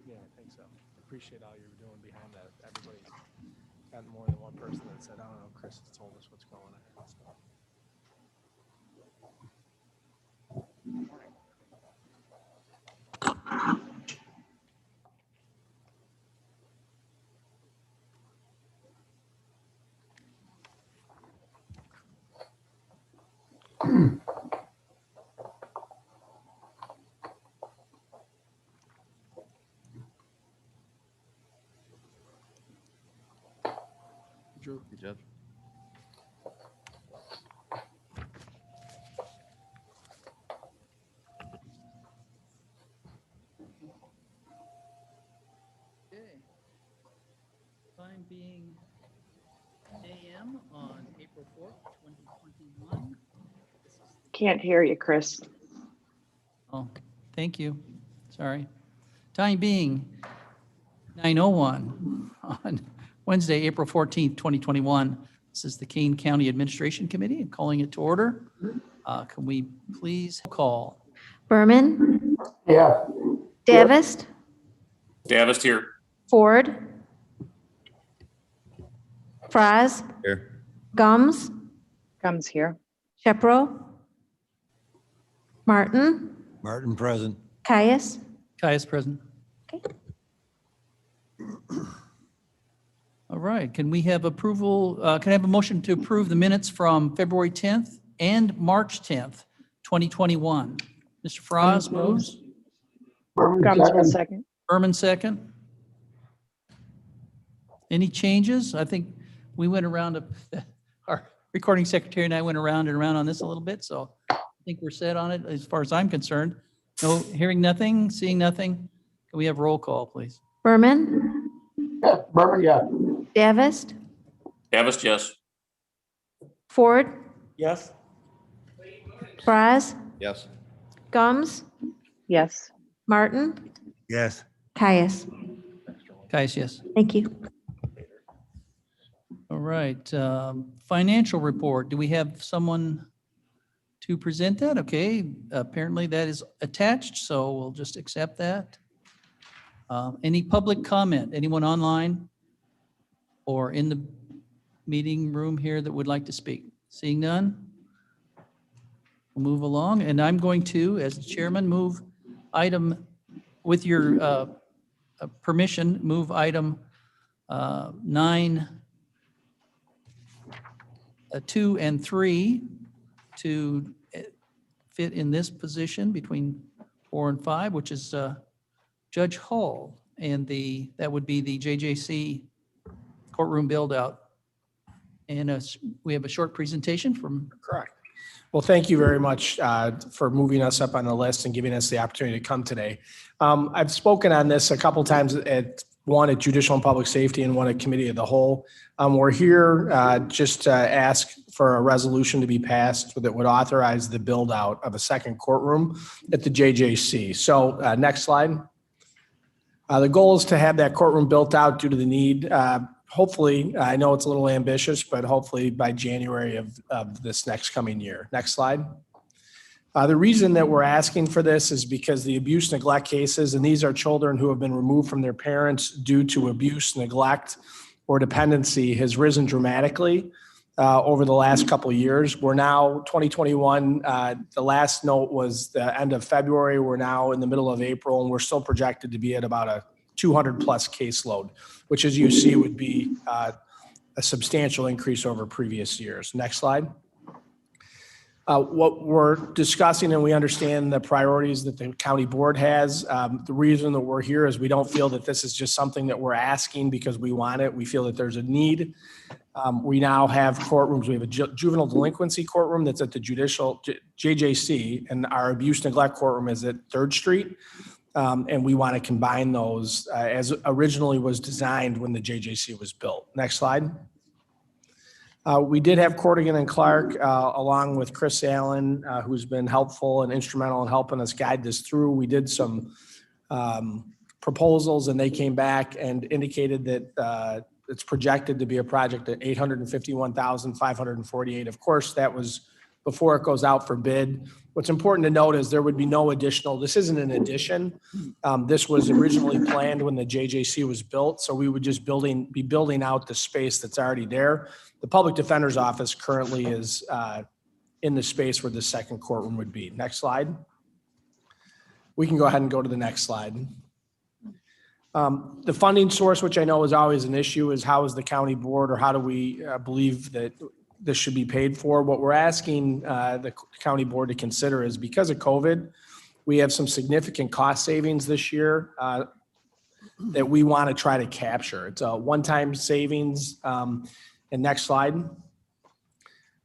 Yeah, I think so. Appreciate all you're doing behind that. Everybody's got more than one person that said, I don't know, Chris has told us what's going on. So. Drew. Good job. Okay. Time being AM on April 4th, 2021. Can't hear you, Chris. Oh, thank you. Sorry. Time being 9:01 on Wednesday, April 14th, 2021. This is the Kane County Administration Committee. I'm calling it to order. Can we please call? Berman, Yeah. Davis, Davis here. Ford, Fries, Here. Gums, Comes here. Shepro, Martin, Martin present. Caius. Caius present. Okay. All right, can we have approval, can I have a motion to approve the minutes from February 10th and March 10th, 2021? Mr. Frost moves, Berman Comes will second. second. Berman second. Any changes? I think we went around, our recording secretary and I went around and around on this a little bit, so I think we're set on it as far as I'm concerned. No, hearing nothing, seeing nothing. Can we have roll call, please? Berman, Yeah, Berman, yeah. Davis, Davis, yes. Ford, Yes. Fries, Yes. Gums, Yes. Martin, Yes. Caius. Caius, yes. Thank you. All right, financial report. Do we have someone to present that? Okay, apparently that is attached, so we'll just accept that. Any public comment? Anyone online or in the meeting room here that would like to speak? Seeing none? We'll move along, and I'm going to, as chairman, move item, with your permission, move item 2 and 3 to fit in this position between 4 and 5, which is Judge Hall, and that would be the JJC courtroom build-out. And we have a short presentation from. Correct. Well, thank you very much for moving us up on the list and giving us the opportunity to come today. I've spoken on this a couple times at Judicial and Public Safety and one at Committee of the Whole. We're here just to ask for a resolution to be passed that would authorize the build out of a second courtroom at the JJC. So next slide. The goal is to have that courtroom built out due to the need. Hopefully, I know it's a little ambitious, but hopefully by January of this next coming year. Next slide. The reason that we're asking for this is because the abuse neglect cases, and these are children who have been removed from their parents due to abuse, neglect, or dependency, has risen dramatically over the last couple of years. We're now 2021, the last note was the end of February. We're now in the middle of April, and we're still projected to be at about a 200 plus caseload, which as you see would be a substantial increase over previous years. Next slide. What we're discussing, and we understand the priorities that the county board has. The reason that we're here is we don't feel that this is just something that we're asking because we want it. We feel that there's a need. We now have courtrooms. We have a juvenile delinquency courtroom that's at the JJC, and our abuse neglect courtroom is at 3rd Street. And we want to combine those as originally was designed when the JJC was built. Next slide. We did have Cordigan and Clark, along with Chris Allen, who's been helpful and instrumental in helping us guide this through. We did some proposals, and they came back and indicated that it's projected to be a project at $851,548. Of course, that was before it goes out for bid. What's important to note is there would be no additional, this isn't an addition. This was originally planned when the JJC was built, so we would just be building out the space that's already there. The Public Defender's Office currently is in the space where the second courtroom would be. Next slide. We can go ahead and go to the next slide. The funding source, which I know is always an issue, is how is the county board, or how do we believe that this should be paid for? What we're asking the county board to consider is, because of COVID, we have some significant cost savings this year that we want to try to capture. It's a one-time savings. And next slide.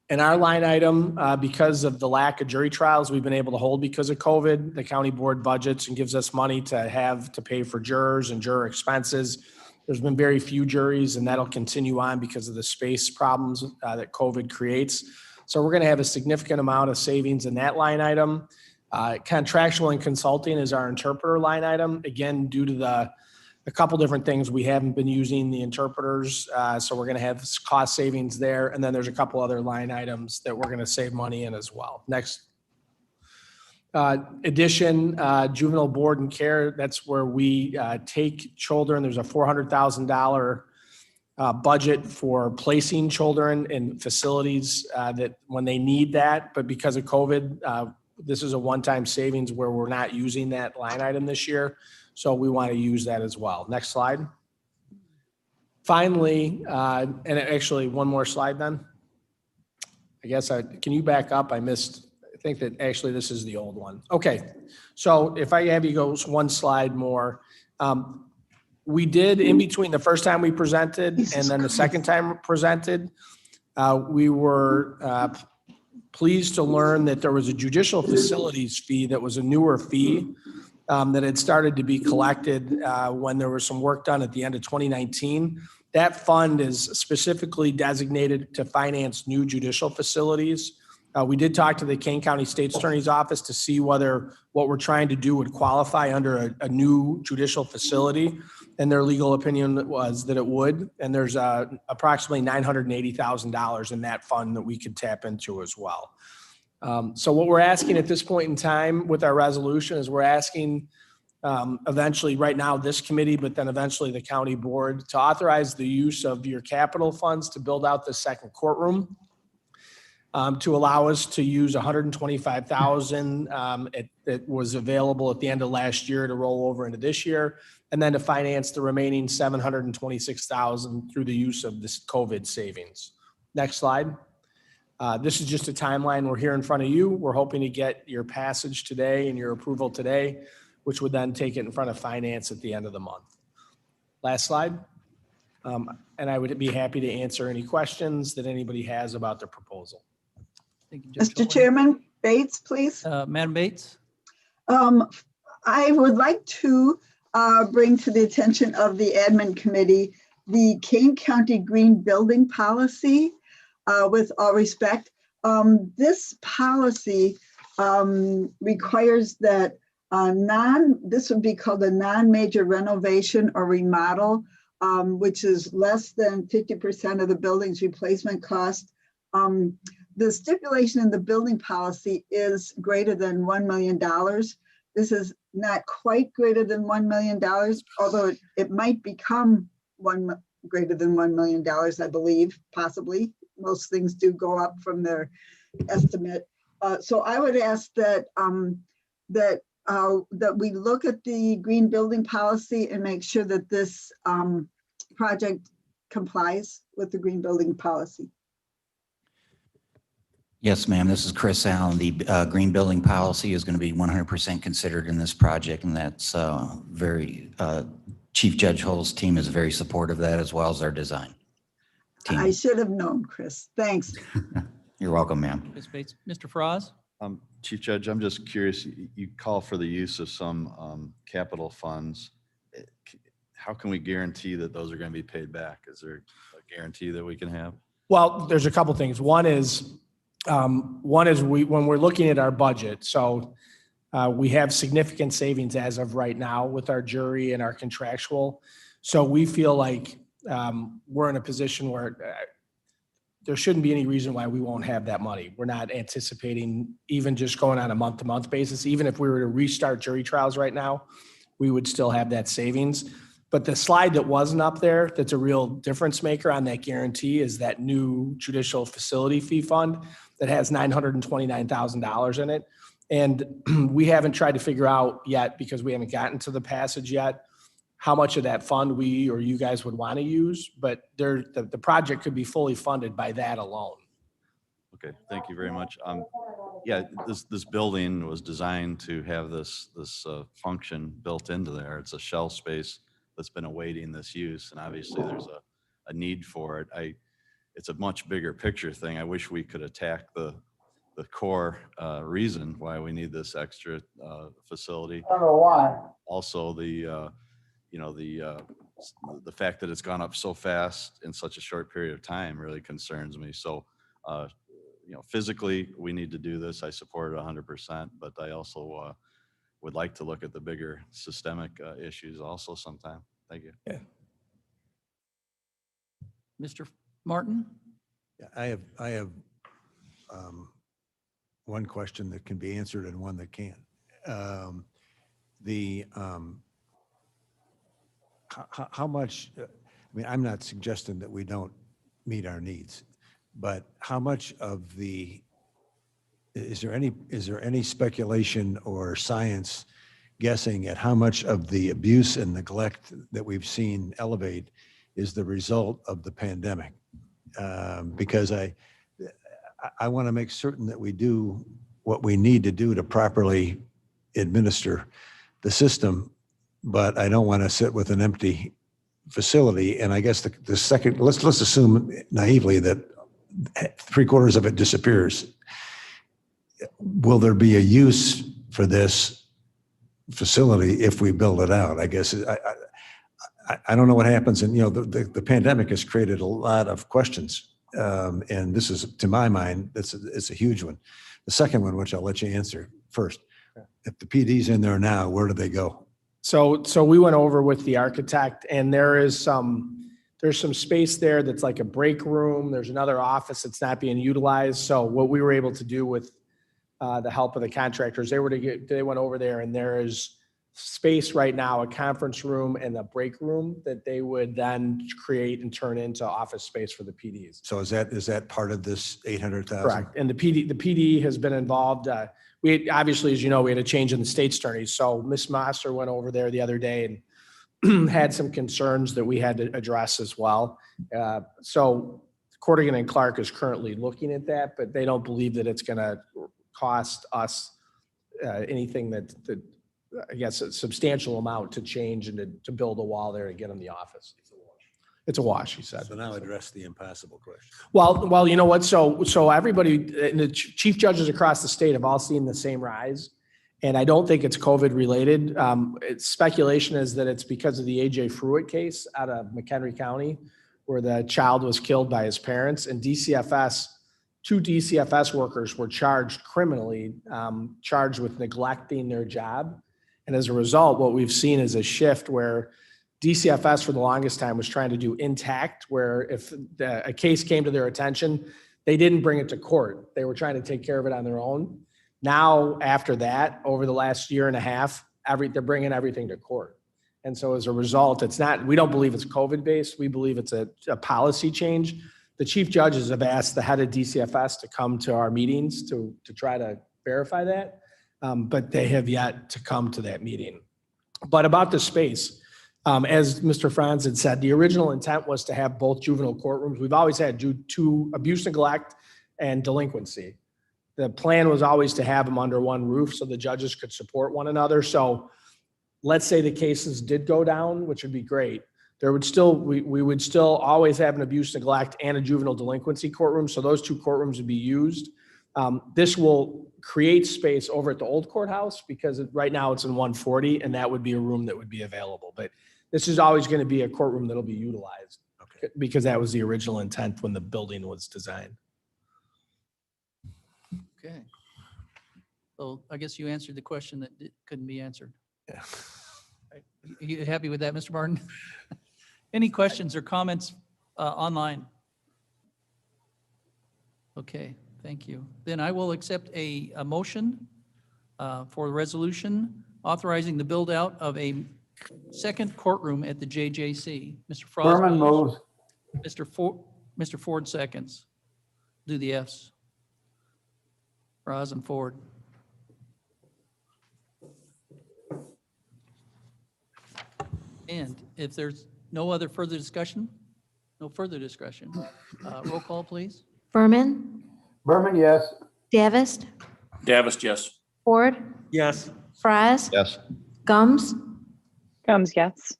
And our line item, because of the lack of jury trials we've been able to hold because of COVID, the county board budgets and gives us money to have to pay for jurors and juror expenses. There's been very few juries, and that'll continue on because of the space problems that COVID creates. So we're going to have a significant amount of savings in that line item. Contractual and consulting is our interpreter line item. Again, due to a couple different things, we haven't been using the interpreters, so we're going to have cost savings there. And then there's a couple other line items that we're going to save money in as well. Next. Addition, juvenile board and care, that's where we take children. There's a $400,000 budget for placing children in facilities that when they need that, but because of COVID, this is a one-time savings where we're not using that line item this year. So we want to use that as well. Next slide. Finally, and actually one more slide then. I guess can you back up? I think that actually this is the old one. Okay, so if I have you go one slide more. We did, in between the first time we presented and then the second time presented, we were pleased to learn that there was a judicial facilities fee that was a newer fee that had started to be collected when there was some work done at the end of 2019. That fund is specifically designated to finance new judicial facilities. We did talk to the Kane County State's Attorney's Office to see whether what we're trying to do would qualify under a new judicial facility, and their legal opinion was that it would. And there's approximately $980,000 in that fund that we could tap into as well. So what we're asking at this point in time with our resolution is we're asking eventually, right now, this committee, but then eventually the county board, to authorize the use of your capital funds to build out the second courtroom, to allow us to use $125,000 that was available at the end of last year to roll over into this year, and then to finance the remaining $726,000 through the use of this COVID savings. Next slide. This is just a timeline. We're here in front of you. We're hoping to get your passage today and your approval today, which would then take it in front of finance at the end of the month. Last slide. And I would be happy to answer any questions that anybody has about the proposal. Thank you, Judge Mr. Cohen. Chairman, Bates, please. Madam Bates? I would like to bring to the attention of the admin committee the Kane County Green Building Policy. With all respect, this policy requires that this would be called a non-major renovation or remodel, which is less than 50% of the building's replacement cost. The stipulation in the building policy is greater than $1 million. This is not quite greater than $1 million, although it might become greater than $1 million, I believe, possibly. Most things do go up from their estimate. So I would ask that that we look at the green building policy and make sure that this project complies with the green building policy. Yes, ma'am. This is Chris Allen. The green building policy is going to be 100% considered in this project, and that's Chief Judge Hull's team is very supportive of that, as well as our design team. I should have known, Chris. Thanks. You're welcome, ma'am. Ms. Bates. Mr. Froz? Chief Judge, I'm just curious, you call for the use of some capital funds. How can we guarantee that those are going to be paid back? Is there a guarantee that we can have? Well, there's a couple things. One is when we're looking at our budget, so we have significant savings as of right now with our jury and our contractual. So we feel like we're in a position where there shouldn't be any reason why we won't have that money. We're not anticipating even just going on a month-to-month basis. Even if we were to restart jury trials right now, we would still have that savings. But the slide that wasn't up there, that's a real difference maker on that guarantee, is that new judicial facility fee fund that has $929,000 in it. And we haven't tried to figure out yet, because we haven't gotten to the passage yet, how much of that fund we or you guys would want to use, but the project could be fully funded by that alone. Okay, thank you very much. Yeah, this building was designed to have this function built into there. It's a shell space that's been awaiting this use, and obviously there's a need for it. It's a much bigger picture thing. I wish we could attack the core reason why we need this extra facility. I don't know why. Also, the fact that it's gone up so fast in such a short period of time really concerns me. So, physically we need to do this. I support it 100%, but I also would like to look at the bigger systemic issues also sometime. Thank you. Yeah. Mr. Martin? Yeah, I have one question that can be answered and one that can't. How much, I mean, I'm not suggesting that we don't meet our needs, but how much of is there any speculation or science guessing at how much of the abuse and neglect that we've seen elevate is the result of the pandemic? Because I want to make certain that we do what we need to do to properly administer the system, but I don't want to sit with an empty facility. And I guess the second, let's assume naively that 3/4 of it disappears. Will there be a use for this facility if we build it out? I guess I don't know what happens. And, the pandemic has created a lot of questions. And this is, to my mind, it's a huge one. The second one, which I'll let you answer first. If the PD's in there now, where do they go? So we went over with the architect, and there's some space there that's like a break room. There's another office that's not being utilized. So what we were able to do with the help of the contractors, they went over there, and there is space right now, a conference room and a break room that they would then create and turn into office space for the PDs. So is that part of this 800,000? Correct. And the PD has been involved. We obviously, as you know, we had a change in the state's attorney. So Ms. Mosser went over there the other day and had some concerns that we had to address as well. So Corrigan and Clark is currently looking at that, but they don't believe that it's going to cost us anything that I guess a substantial amount to change and to build a wall there to get them the office. It's a wash, he said. So now address the impossible question. Well, you know what? So everybody, and the chief judges across the state have all seen the same rise. And I don't think it's COVID related. Speculation is that it's because of the AJ Fruitt case out of McHenry County, where the child was killed by his parents, and two DCFS workers were charged criminally, charged with neglecting their job. And as a result, what we've seen is a shift where DCFS for the longest time was trying to do intact, where if a case came to their attention, they didn't bring it to court. They were trying to take care of it on their own. Now, after that, over the last year and a half, they're bringing everything to court. And so as a result, we don't believe it's COVID based. We believe it's a policy change. The chief judges have asked the head of DCFS to come to our meetings to try to verify that. But they have yet to come to that meeting. But about the space, as Mr. Franz had said, the original intent was to have both juvenile courtrooms. We've always had two: abuse, neglect, and delinquency. The plan was always to have them under one roof so the judges could support one another. So let's say the cases did go down, which would be great. We would still always have an abuse, neglect, and a juvenile delinquency courtroom. So those two courtrooms would be used. This will create space over at the old courthouse because right now it's in 140 and that would be a room that would be available. But this is always going to be a courtroom that'll be utilized because that was the original intent when the building was designed. Okay. So I guess you answered the question that couldn't be answered. Yeah. Right. You happy with that, Mr. Martin? Any questions or comments online? Okay, thank you. Then I will accept a motion for the resolution authorizing the build out of a second courtroom at the JJC. Mr. Frost. Berman moves. Mr. Ford seconds. Do the Fs. Roz and Ford. And if there's no further discussion, roll call, please. Berman, Berman, yes. Davis, Davis, yes. Ford, Yes. Fries, Yes. Gums, Gums, yes.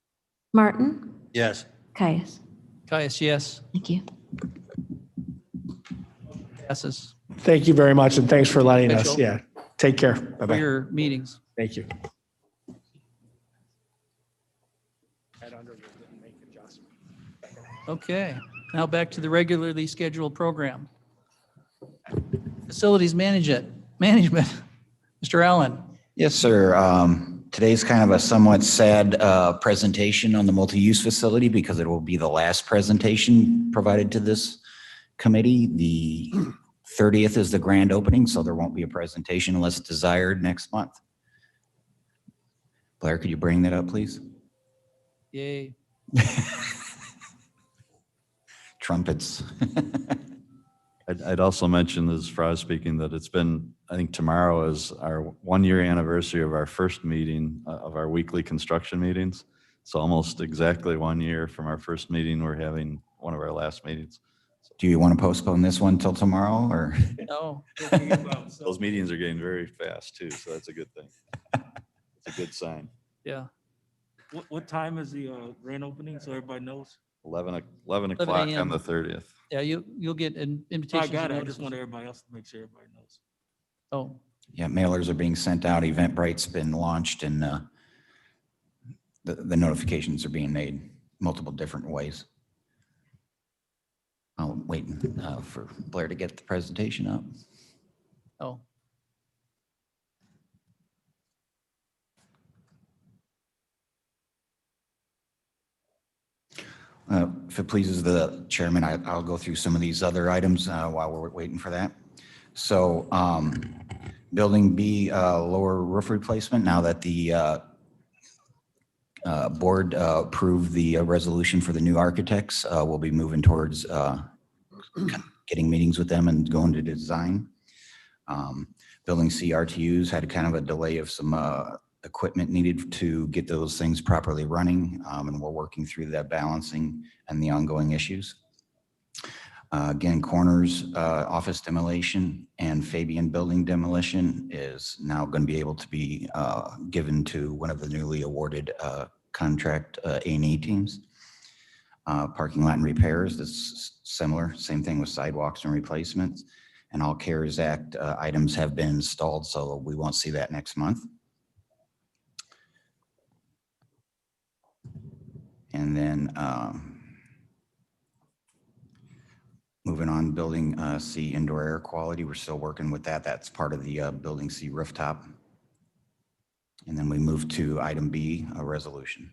Martin, Yes. Caius. Caius, yes. Thank you. Passes Thank you very much. And thanks for letting us. Mitchell. Yeah. Take care. for Bye-bye. your meetings. Thank you. Okay, now back to the regularly scheduled program. Facilities management, Mr. Allen. Yes, sir. Today's kind of a somewhat sad presentation on the multi-use facility because it will be the last presentation provided to this committee. The 30th is the grand opening, so there won't be a presentation unless desired next month. Blair, could you bring that up, please? Yay. Trumpets. I'd also mention, as Frost speaking, that it's been, I think tomorrow is our 1 year anniversary of our first meeting of our weekly construction meetings. So almost exactly 1 year from our first meeting, we're having one of our last meetings. Do you want to postpone this one till tomorrow or? No. Those meetings are getting very fast too, so that's a good thing. It's a good sign. Yeah, What time is the grand opening so everybody knows? 11 o'clock a.m. on the 30th. yeah, you'll get an I invitation. got it. I just want everybody else to make sure everybody knows. Oh, Yeah, mailers are being sent out. Eventbrite's been launched and the notifications are being made multiple different ways. I'll wait for Blair to get the presentation up. oh, If it pleases the chairman, I'll go through some of these other items while we're waiting for that. So building B, lower roof replacement, now that the board approved the resolution for the new architects, we'll be moving towards getting meetings with them and going to design. Building C RTUs had kind of a delay of some equipment needed to get those things properly running, and we're working through that balancing and the ongoing issues. Again, corners, office demolition and Fabian building demolition is now going to be able to be given to one of the newly awarded contract A&E teams. Parking lot and repairs, this is similar, same thing with sidewalks and replacements. And all CARES Act items have been installed, so we won't see that next month. And then moving on, building C indoor air quality, we're still working with that. That's part of the building C rooftop. And then we move to item B, a resolution.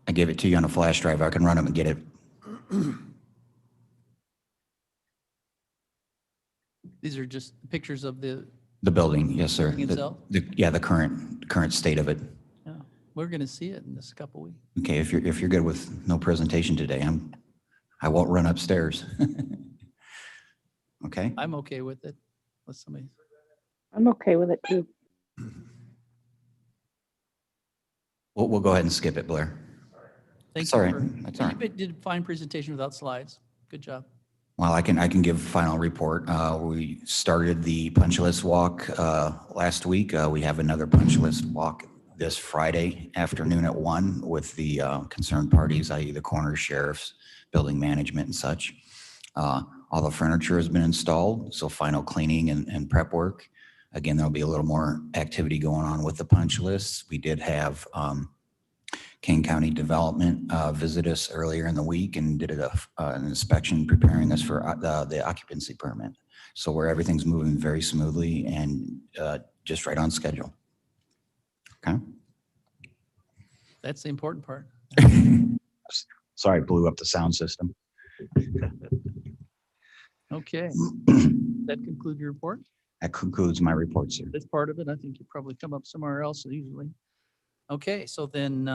I gave it to you on a flash drive. I can run up and get it. these are just pictures of the, The building, yes, sir. Building itself? Yeah, the current state of it. yeah, we're going to see it in this couple weeks. Okay, if you're good with no presentation today, I won't run upstairs. Okay, I'm okay with it. Unless somebody, I'm okay with it too. we'll go ahead and skip it, Blair. thank That's you all right. for- That's all right. You did a fine presentation without slides. Good job. Well, I can give a final report. We started the punch list walk last week. We have another punch list walk this Friday afternoon at 1 with the concerned parties, i.e. the coroner, sheriffs, building management and such. All the furniture has been installed, so final cleaning and prep work. Again, there'll be a little more activity going on with the punch lists. We did have Kane County Development visit us earlier in the week and did an inspection preparing us for the occupancy permit. So where everything's moving very smoothly and just right on schedule. Okay. That's the important part. Sorry, I blew up the sound system. Okay. That conclude your report? That concludes my report, sir. This part of it, I think you probably come up somewhere else usually. Okay, so then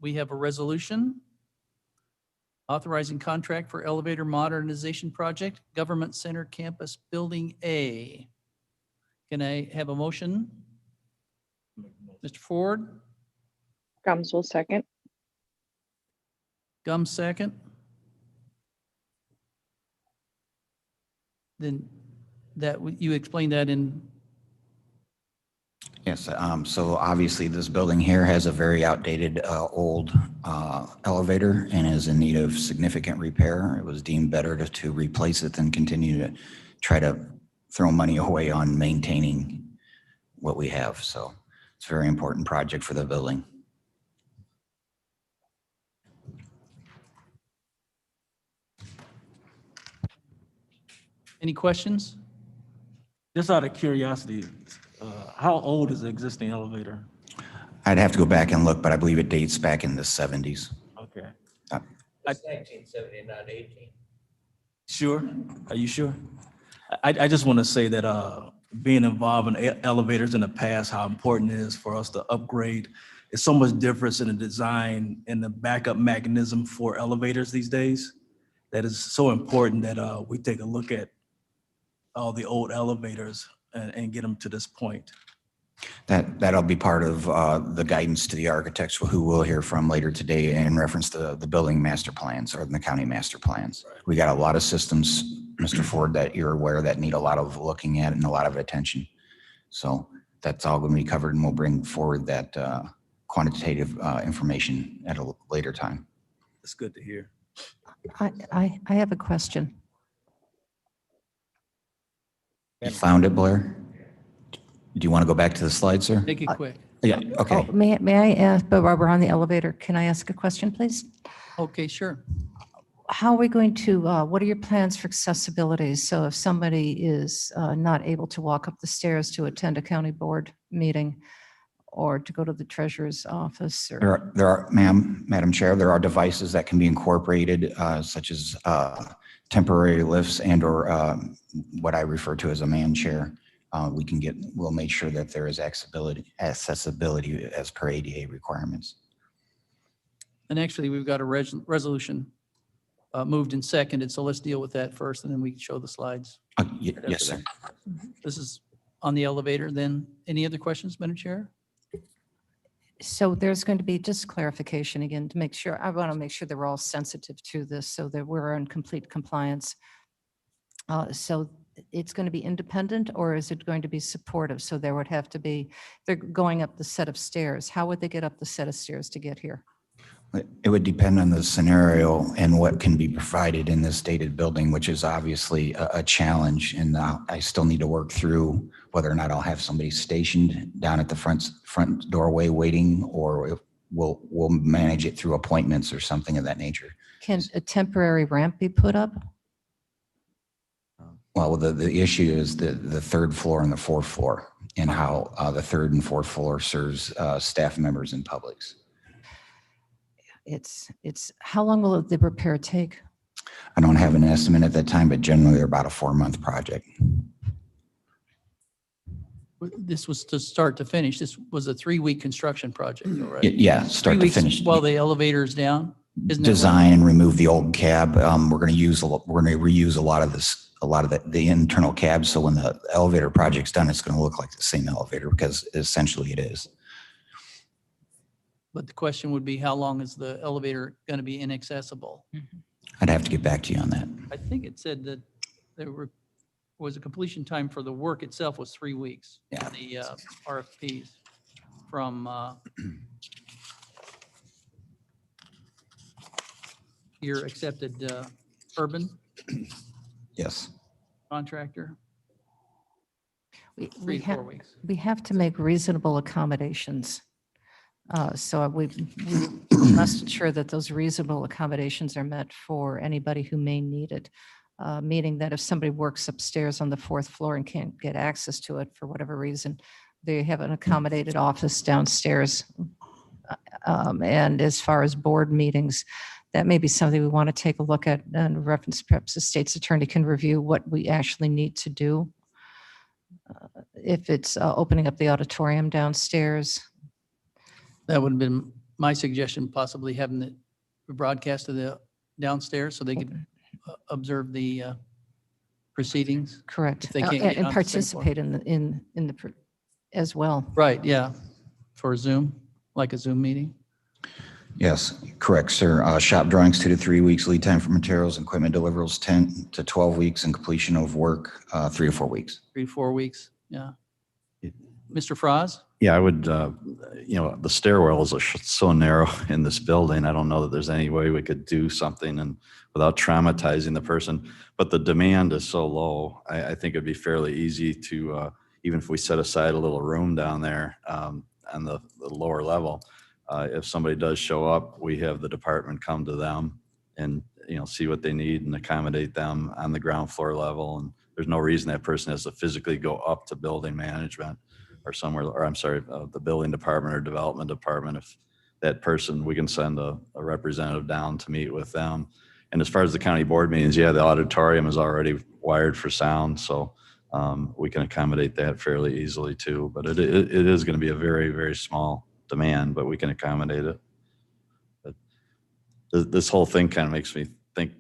we have a resolution authorizing contract for elevator modernization project, Government Center Campus Building A. Can I have a motion? Mr. Ford, Gums will second. Gum second. Then you explained that in, Yes, so obviously this building here has a very outdated old elevator and is in need of significant repair. It was deemed better to replace it than continue to try to throw money away on maintaining what we have. So it's a very important project for the building. any questions? Just out of curiosity, how old is the existing elevator? I'd have to go back and look, but I believe it dates back in the 70s. Okay. It's 1970, not 18. Sure? Are you sure? I just want to say that being involved in elevators in the past, how important it is for us to upgrade. It's so much difference in the design and the backup mechanism for elevators these days. That is so important that we take a look at all the old elevators and get them to this point. That'll be part of the guidance to the architects who we'll hear from later today in reference to the building master plans or the county master plans. Right. We got a lot of systems, Mr. Ford, that you're aware that need a lot of looking at and a lot of attention. So that's all going to be covered, and we'll bring forward that quantitative information at a later time. It's good to hear. I have a question. You found it, Blair? Do you want to go back to the slide, sir? Make it quick. Yeah, okay. Oh, may I ask, but while we're on the elevator, can I ask a question, please? Okay, sure. How are we going to, what are your plans for accessibility? So if somebody is not able to walk up the stairs to attend a county board meeting or to go to the treasurer's office or? Madam Chair, there are devices that can be incorporated, such as temporary lifts and or what I refer to as a man chair. We'll make sure that there is accessibility as per ADA requirements. And actually, we've got a resolution moved and seconded, so let's deal with that first, and then we can show the slides. Yes, sir. This is on the elevator, then. Any other questions, Madam Chair? So there's going to be just clarification again to make sure, I want to make sure that we're all sensitive to this so that we're in complete compliance. So it's going to be independent, or is it going to be supportive? So there would have to be, they're going up the set of stairs. How would they get up the set of stairs to get here? It would depend on the scenario and what can be provided in this dated building, which is obviously a challenge. And I still need to work through whether or not I'll have somebody stationed down at the front doorway waiting, or if we'll manage it through appointments or something of that nature. Can a temporary ramp be put up? Well, the issue is the third floor and the fourth floor, and how the third and fourth floor serves staff members and publics. It's how long will the repair take? I don't have an estimate at that time, but generally they're about a 4-month project. This was to start to finish. This was a 3-week construction project, though, right? Yeah, start 3 to weeks finish. while the elevator's down? Isn't that right? Design and remove the old cab. We're going to reuse a lot of the internal cabs. So when the elevator project's done, it's going to look like the same elevator, because essentially it is. But the question would be, how long is the elevator going to be inaccessible? I'd have to get back to you on that. I think it said that there was a completion time for the work itself was 3 weeks. Yeah. The RFPs from your accepted urban Yes. contractor? We 3 to 4 have, weeks. we have to make reasonable accommodations. So we must ensure that those reasonable accommodations are met for anybody who may need it. Meaning that if somebody works upstairs on the 4th floor and can't get access to it for whatever reason, they have an accommodated office downstairs. And as far as board meetings, that may be something we want to take a look at, and reference perhaps the state's attorney can review what we actually need to do. If it's opening up the auditorium downstairs. That would have been my suggestion, possibly having the broadcast of the downstairs so they could observe the proceedings. Correct. If they can't get And onto the same floor. participate in the, as well. Right, yeah, for Zoom, like a Zoom meeting. Yes, correct, sir. Shop drawings, 2 to 3 weeks. Lead time for materials and equipment deliverables, 10 to 12 weeks, and completion of work, 3 to 4 weeks. 3 to 4 weeks, yeah. Mr. Froz? Yeah, I would, the stairwells are so narrow in this building. I don't know that there's any way we could do something and without traumatizing the person. But the demand is so low, I think it'd be fairly easy to, even if we set aside a little room down there on the lower level, if somebody does show up, we have the department come to them and, see what they need and accommodate them on the ground floor level. And there's no reason that person has to physically go up to building management or somewhere, or I'm sorry, the building department or development department. If that person, we can send a representative down to meet with them. And as far as the county board meetings, yeah, the auditorium is already wired for sound. So we can accommodate that fairly easily too. But it is going to be a very, very small demand, but we can accommodate it. But this whole thing kind of makes me think,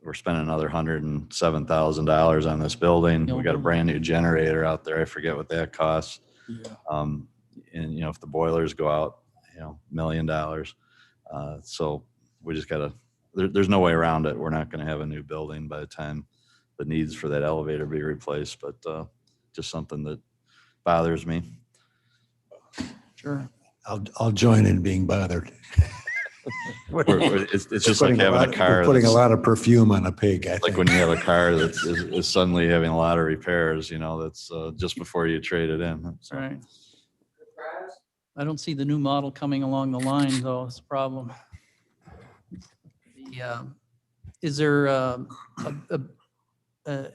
we're spending another $107,000 on this building. We got a brand new generator out there. I forget what that costs. Yeah. And if the boilers go out, $1 million. So we just gotta, there's no way around it. We're not gonna have a new building by the time the needs for that elevator be replaced, but just something that bothers me. Sure. I'll join in being bothered. It's just like having a car. We're putting a that's lot of perfume on a pig, I like think. when you have a car that is suddenly having a lot of repairs, that's just before you trade it in. So. Right. I don't see the new model coming along the line, though. It's a problem. Is there an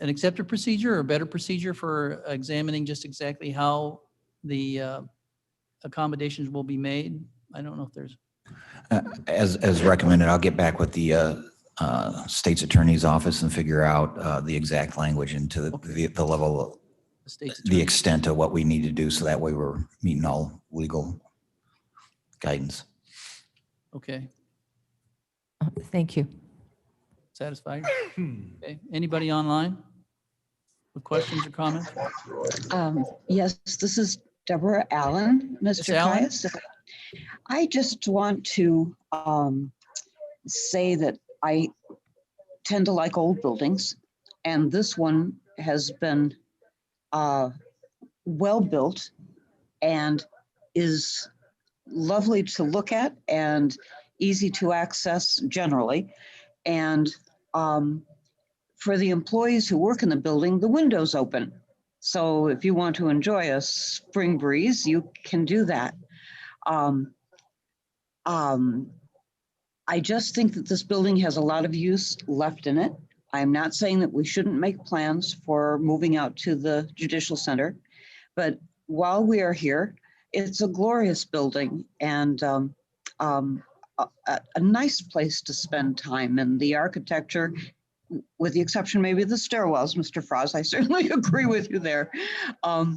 accepted procedure or a better procedure for examining just exactly how the accommodations will be made? I don't know if there's. As recommended, I'll get back with the state's attorney's office and figure out the exact language into the level, the extent of what we need to do. So that way we're meeting all legal guidance. Okay, Thank you. satisfied? Okay, anybody online with questions or comments? Yes, this is Deborah Allen, Mr. Allen? Caius. I just want to say that I tend to like old buildings, and this one has been well-built and is lovely to look at and easy to access generally. And for the employees who work in the building, the window's open. So if you want to enjoy a spring breeze, you can do that. I just think that this building has a lot of use left in it. I'm not saying that we shouldn't make plans for moving out to the Judicial Center, but while we are here, it's a glorious building and a nice place to spend time. And the architecture, with the exception maybe of the stairwells, Mr. Frost, I certainly agree with you there. I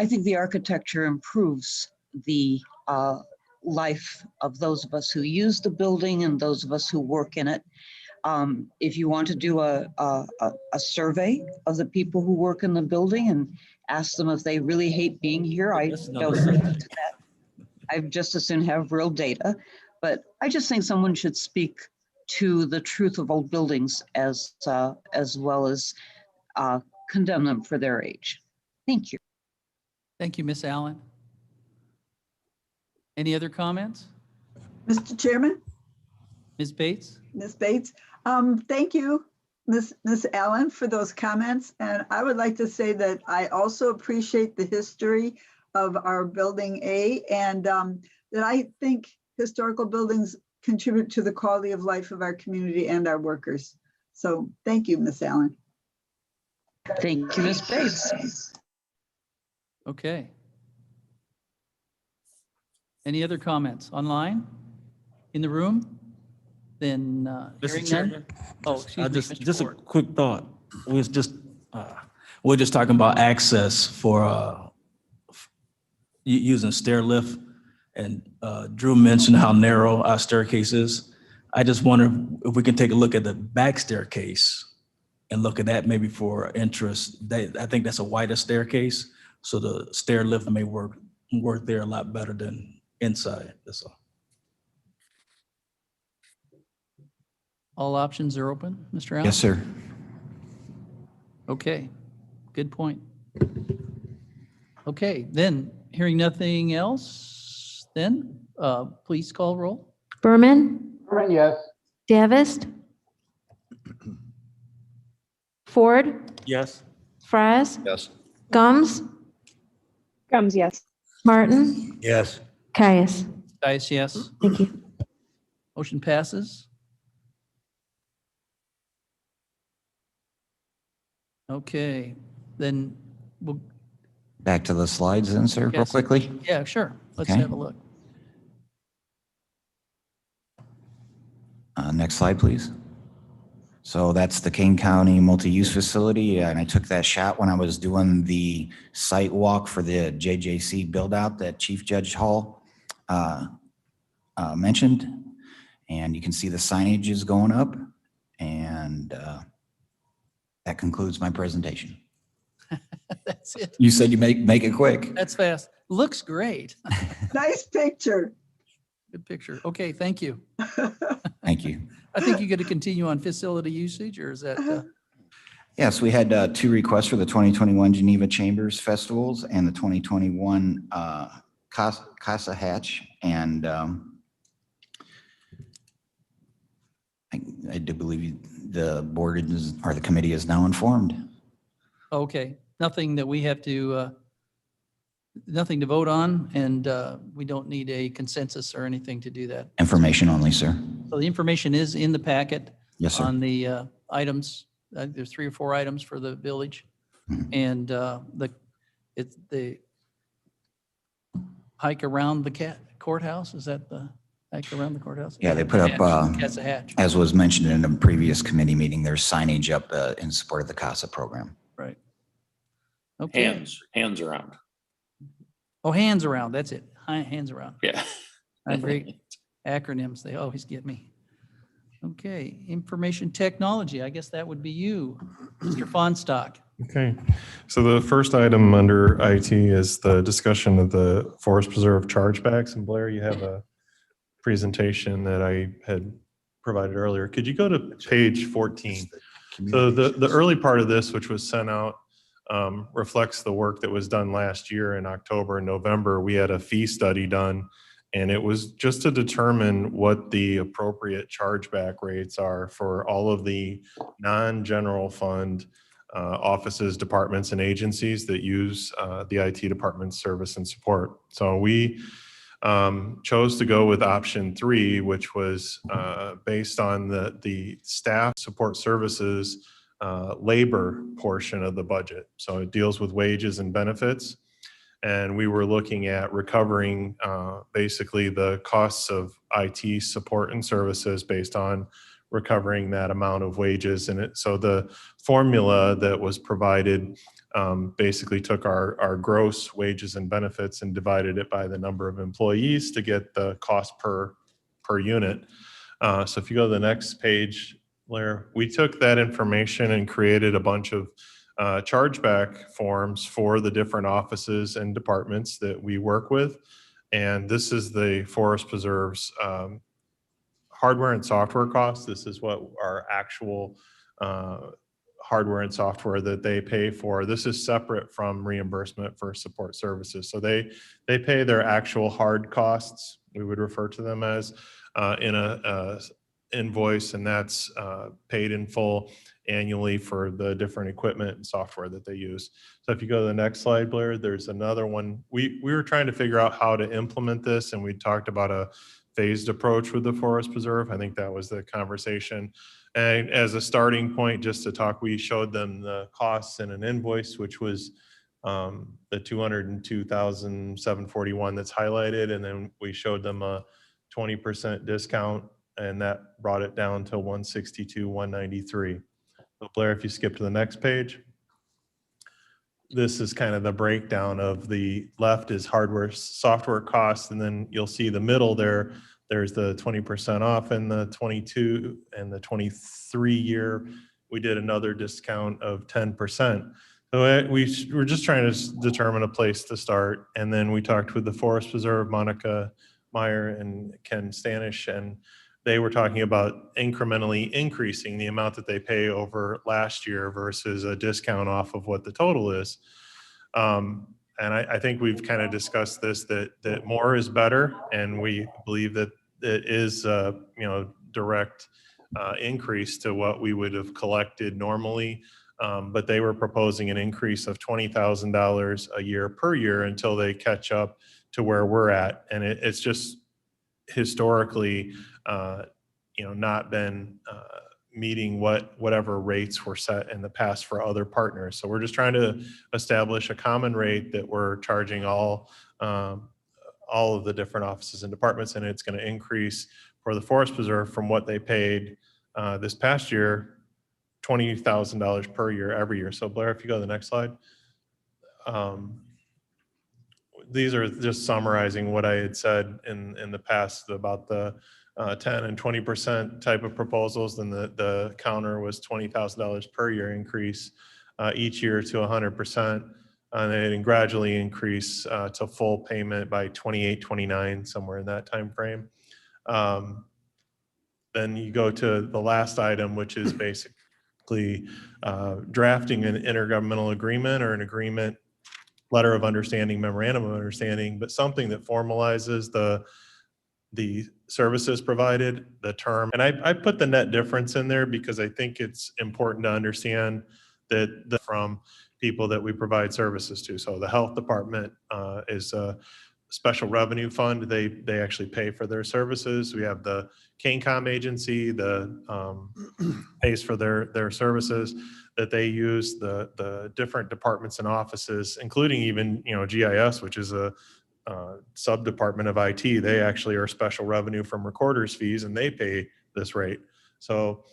think the architecture improves the life of those of us who use the building and those of us who work in it. If you want to do a survey of the people who work in the building and ask them if they really hate being here, I don't do that. I'd just as soon have real data. But I just think someone should speak to the truth of old buildings as well as condemn them for their age. Thank you. Thank you, Miss Allen. Any other comments? Mr. Chairman, Ms. Bates? Ms. Bates, thank you, Ms. Allen, for those comments. And I would like to say that I also appreciate the history of our Building A, and that I think historical buildings contribute to the quality of life of our community and our workers. So thank you, Ms. Allen. Thank you, Ms. Bates. Okay. Any other comments online? In the room? Then hearing none? Oh, excuse me, Mr. Just a Ford. quick thought. We're just talking about access for using stair lift, and Drew mentioned how narrow our staircase is. I just wonder if we can take a look at the back staircase and look at that maybe for interest. I think that's a wider staircase, so the stair lift may work there a lot better than inside. That's all. All options are open, Mr. Allen? Yes, sir. Okay, good point. Okay, then, hearing nothing else, then please call roll. Berman, Berman, yes. Davis, Ford, Yes. Fries, Yes. Gums, Gums, yes. Martin, Yes. Caius. Dice, yes. Thank you. Motion passes. Okay, then we'll, Back to the slides then, sir, real Yes. quickly. yeah, sure. Let's Okay. have a look. Next slide, please. So that's the Kane County Multi-Use Facility, and I took that shot when I was doing the site walk for the JJC build-out that Chief Judge Hall mentioned. And you can see the signage is going up, and that concludes my presentation. That's it. You said you make it quick. That's fast. Looks great. Nice picture. Good picture. Okay, thank you. Thank you. I think you got to continue on facility usage, or is that, Yes, we had 2 requests for the 2021 Geneva Chambers Festivals and the 2021 Casa Hatch. And I do believe the board is, or the committee is now informed. okay, nothing that we have to, nothing to vote on, and we don't need a consensus or anything to do that. Information only, sir. So the information is in the packet Yes, sir. on the items. There's 3 or 4 items for the village. Mhm. And it's the hike around the courthouse, is that the hike around the courthouse? Yeah, they put up, That's a hatch, as was mentioned in a previous committee meeting, there's signage up in support of the CASA program. right. Okay. Hands around. Oh, hands around, that's it. Hands around. Yeah. Great acronyms, they always get me. Okay, information technology, I guess that would be you, Mr. Fonstock. Okay, so the first item under IT is the discussion of the Forest Preserve chargebacks. And Blair, you have a presentation that I had provided earlier. Could you go to page 14? So the early part of this, which was sent out, reflects the work that was done last year in October and November. We had a fee study done, and it was just to determine what the appropriate chargeback rates are for all of the non-general fund offices, departments, and agencies that use the IT department's service and support. So we chose to go with option 3, which was based on the staff support services labor portion of the budget. So it deals with wages and benefits. And we were looking at recovering basically the costs of IT support and services based on recovering that amount of wages. And so the formula that was provided basically took our gross wages and benefits and divided it by the number of employees to get the cost per unit. So if you go to the next page, Blair, we took that information and created a bunch of chargeback forms for the different offices and departments that we work with. And this is the Forest Preserve's hardware and software costs. This is what our actual hardware and software that they pay for. This is separate from reimbursement for support services. So they pay their actual hard costs, we would refer to them as, in a invoice, and that's paid in full annually for the different equipment and software that they use. So if you go to the next slide, Blair, there's another one. We were trying to figure out how to implement this, and we talked about a phased approach with the Forest Preserve. I think that was the conversation. And as a starting point, just to talk, we showed them the costs in an invoice, which was the $202,741 that's highlighted. And then we showed them a 20% discount, and that brought it down to $162,193. So Blair, if you skip to the next page, this is kind of the breakdown of the left is hardware, software costs, and then you'll see the middle there. There's the 20% off in the 22 and the 23 year. We did another discount of 10%. So we're just trying to determine a place to start. And then we talked with the Forest Preserve, Monica Meyer and Ken Stanish, and they were talking about incrementally increasing the amount that they pay over last year versus a discount off of what the total is. And I think we've kind of discussed this, that more is better, and we believe that it is direct increase to what we would have collected normally. But they were proposing an increase of $20,000 a year per year until they catch up to where we're at. And it's just historically, not been meeting whatever rates were set in the past for other partners. So we're just trying to establish a common rate that we're charging all of the different offices and departments, and it's going to increase for the Forest Preserve from what they paid this past year, $20,000 per year every year. So Blair, if you go to the next slide. These are just summarizing what I had said in the past about the 10 and 20% type of proposals. Then the counter was $20,000 per year increase each year to 100%. And then gradually increase to full payment by 28, 29, somewhere in that time frame. Then you go to the last item, which is basically drafting an intergovernmental agreement or an agreement, letter of understanding, memorandum of understanding, but something that formalizes the services provided, the term. And I put the net difference in there because I think it's important to understand that from people that we provide services to. So the health department is a special revenue fund. They actually pay for their services. We have the CANCOM agency, pays for their services that they use, the different departments and offices, including even, GIS, which is a sub-department of IT. They actually are special revenue from recorders fees, and they pay this rate. So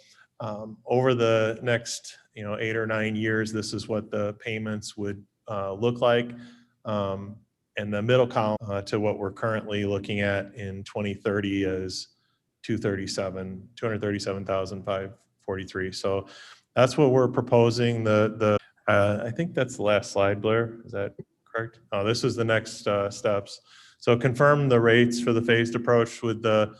over the next 8 or 9 years, this is what the payments would look like. And the middle column to what we're currently looking at in 2030 is $237,543. So that's what we're proposing. I think that's the last slide, Blair. Is that correct? Oh, this is the next steps. So confirm the rates for the phased approach with the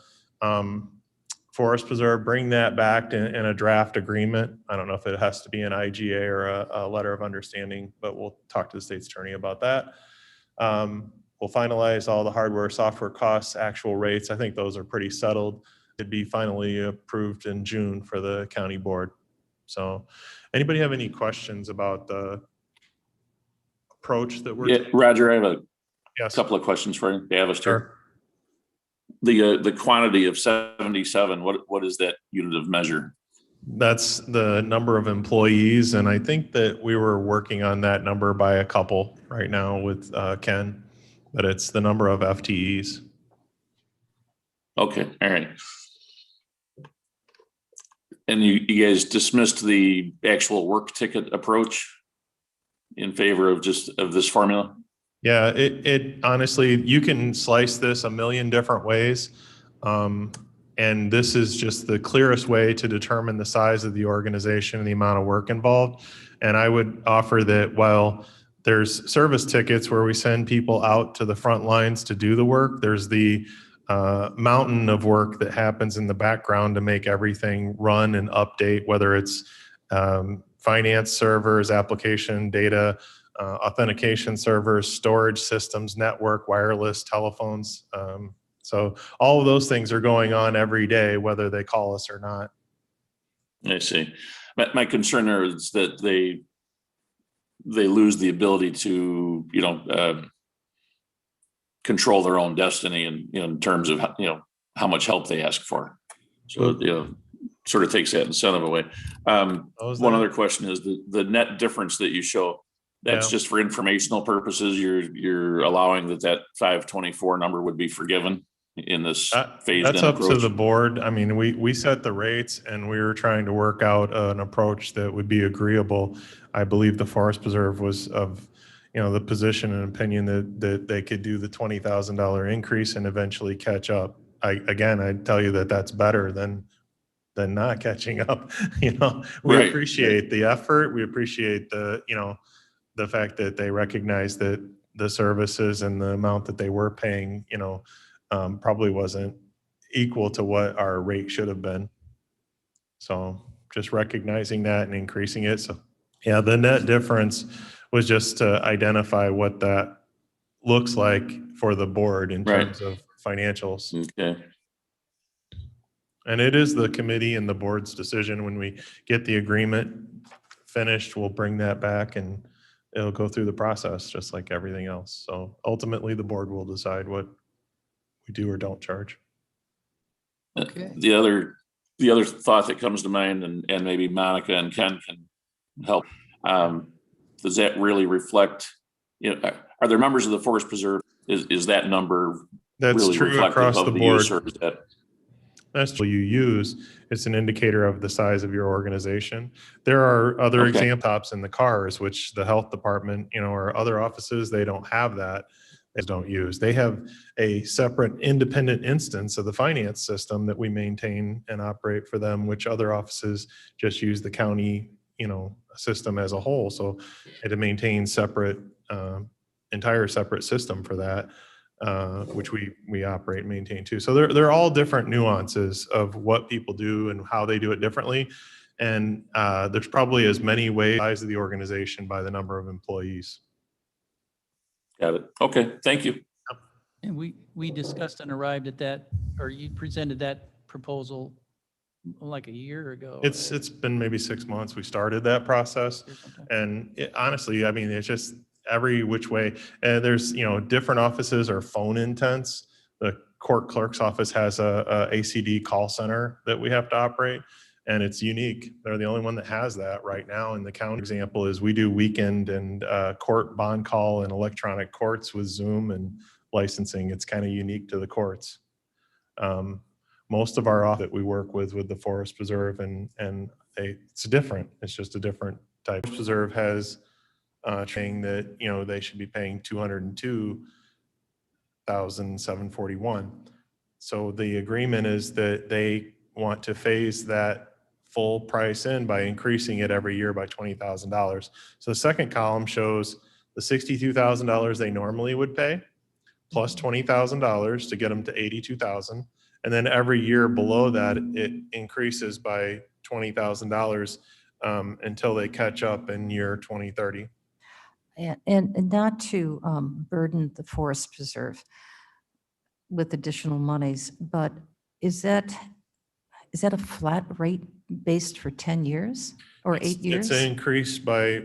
Forest Preserve, bring that back in a draft agreement. I don't know if it has to be an IGA or a letter of understanding, but we'll talk to the state's attorney about that. We'll finalize all the hardware, software costs, actual rates. I think those are pretty settled. It'd be finally approved in June for the county board. So anybody have any questions about the approach that we're taking? Roger, I have a Yes. couple of questions for you. Davis, Sure. The quantity of 77, what is that unit of measure? That's the number of employees, and I think that we were working on that number by a couple right now with Ken, but it's the number of FTEs. Okay, all right. And you guys dismissed the actual work ticket approach in favor of of this formula? Yeah, it honestly, you can slice this a million different ways. And this is just the clearest way to determine the size of the organization and the amount of work involved. And I would offer that while there's service tickets where we send people out to the front lines to do the work, there's the mountain of work that happens in the background to make everything run and update, whether it's finance servers, application data, authentication servers, storage systems, network, wireless, telephones. So all of those things are going on every day, whether they call us or not. I see. My concern there is that they lose the ability to, control their own destiny in terms of, how much help they ask for. So, sort of takes that incentive away. One other question is the net difference that you show, that's just for informational purposes. You're allowing that 524 number would be forgiven in this phased That's in up to approach? the board. I mean, we set the rates and we were trying to work out an approach that would be agreeable. I believe the Forest Preserve was of, the position and opinion that they could do the $20,000 increase and eventually catch up. I'd tell you that that's better than not catching up. We Right. appreciate the effort. We appreciate the fact that they recognize that the services and the amount that they were paying, probably wasn't equal to what our rate should have been. So just recognizing that and increasing it. So yeah, the net difference was just to identify what that looks like for the board in terms of financials. Okay. And it is the committee and the board's decision. When we get the agreement finished, we'll bring that back and it'll go through the process just like everything else. So ultimately the board will decide what we do or don't charge. Okay. The other thought that comes to mind, and maybe Monica and Ken can help, does that really reflect, are there members of the Forest Preserve? Is that number That's really true reflective across of the the board. use, or is that? That's what you use. It's an indicator of the size of your organization. There are other exam tops in the cars, which the health department, or other offices, they don't have that. They don't use. They have a separate independent instance of the finance system that we maintain and operate for them, which other offices just use the county, system as a whole. So it maintains separate, entire separate system for that. Which we operate and maintain too. So they're all different nuances of what people do and how they do it differently. And there's probably as many ways size of the organization by the number of employees. Got it. Okay, thank you. And we discussed and arrived at that, or you presented that proposal like a year ago. It's been maybe 6 months. We started that process. And honestly, I mean, it's just every which way. And there's, different offices are phone intense. The court clerk's office has a ACD call center that we have to operate, and it's unique. They're the only one that has that right now in the county. Example is we do weekend and court bond call and electronic courts with Zoom and licensing. It's kind of unique to the courts. Most of our office that we work with the Forest Preserve and it's different. It's just a different type. Forest Preserve has saying that they should be paying $202,741. So the agreement is that they want to phase that full price in by increasing it every year by $20,000. So the second column shows the $62,000 they normally would pay plus $20,000 to get them to $82,000, and then every year below that it increases by $20,000 until they catch up in year 2030. And not to burden the Forest Preserve with additional monies, but is that a flat rate based for 10 years or 8 years? It's increased by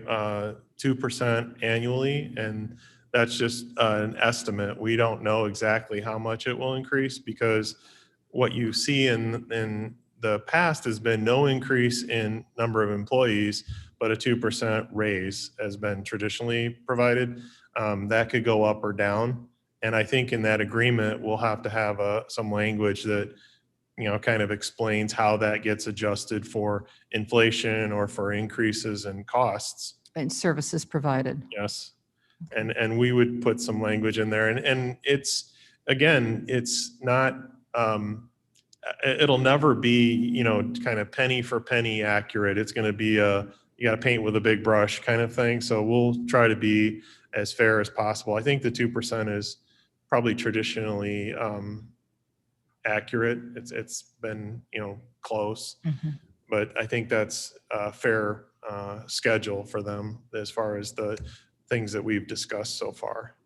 2% annually, and that's just an estimate. We don't know exactly how much it will increase because what you see in the past has been no increase in number of employees, but a 2% raise has been traditionally provided. That could go up or down. And I think in that agreement, we'll have to have some language that, kind of explains how that gets adjusted for inflation or for increases in costs. And services provided. Yes. And we would put some language in there. And it's, again, it's not, it'll never be, kind of penny for penny accurate. It's going to be you got to paint with a big brush kind of thing. So we'll try to be as fair as possible. I think the 2% is probably traditionally accurate. It's been, close, but I think that's a fair schedule for them as far as the things that we've discussed so far.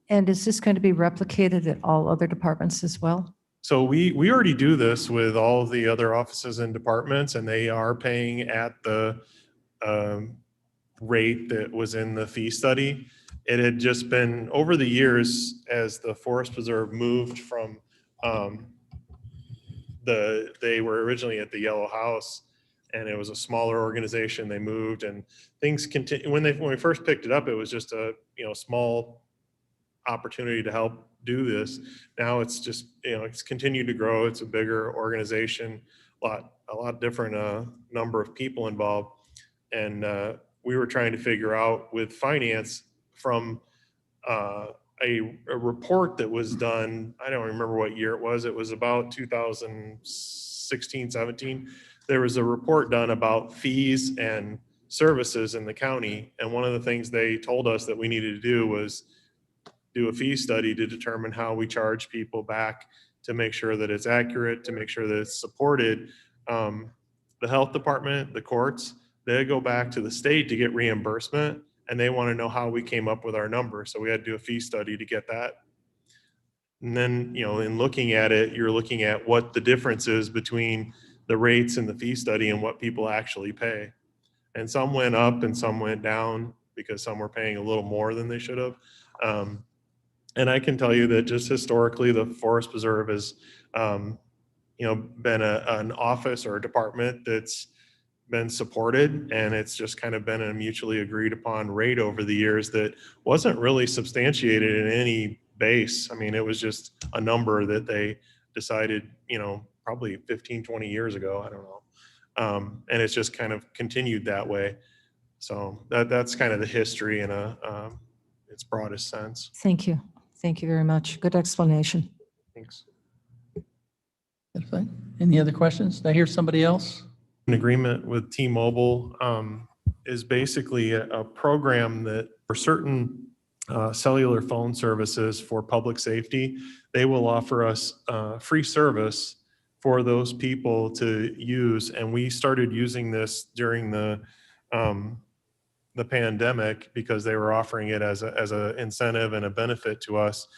And is this going to be replicated at all other departments as well? So we already do this with all the other offices and departments, and they are paying at the rate that was in the fee study. It had just been over the years as the Forest Preserve moved from they were originally at the Yellow House, and it was a smaller organization. They moved, and things continue. When we first picked it up, it was just a small opportunity to help do this. Now it's just it's continued to grow. It's a bigger organization, a lot different number of people involved, and we were trying to figure out with finance from a report that was done. I don't remember what year it was. It was about 2016, 17. There was a report done about fees and services in the county, and one of the things they told us that we needed to do was do a fee study to determine how we charge people back, to make sure that it's accurate, to make sure that it's supported. The health department, the courts, they go back to the state to get reimbursement, and they want to know how we came up with our number. So we had to do a fee study to get that. And then, in looking at it, you're looking at what the difference is between the rates and the fee study and what people actually pay. And some went up and some went down because some were paying a little more than they should have. And I can tell you that just historically, the Forest Preserve has, been an office or a department that's been supported, and it's just kind of been a mutually agreed upon rate over the years that wasn't really substantiated in any base. I mean, it was just a number that they decided, probably 15, 20 years ago. I don't know. And it's just kind of continued that way. So that's kind of the history in its broadest sense. Thank you. Thank you very much. Good explanation. Thanks. That's fine. Any other questions? Did I hear somebody else? An agreement with T-Mobile is basically a program that for certain cellular phone services for public safety, they will offer us free service for those people to use. And we started using this during the pandemic because they were offering it as a incentive and a benefit to us.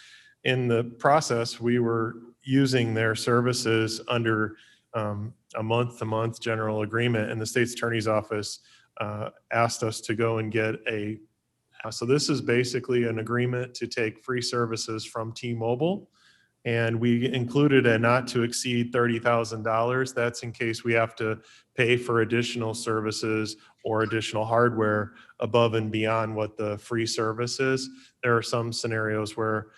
In the process, we were using their services under a month-to-month general agreement, and the state's attorney's office asked us to go and get so this is basically an agreement to take free services from T-Mobile, and we included a not to exceed $30,000. That's in case we have to pay for additional services or additional hardware above and beyond what the free service is. There are some scenarios where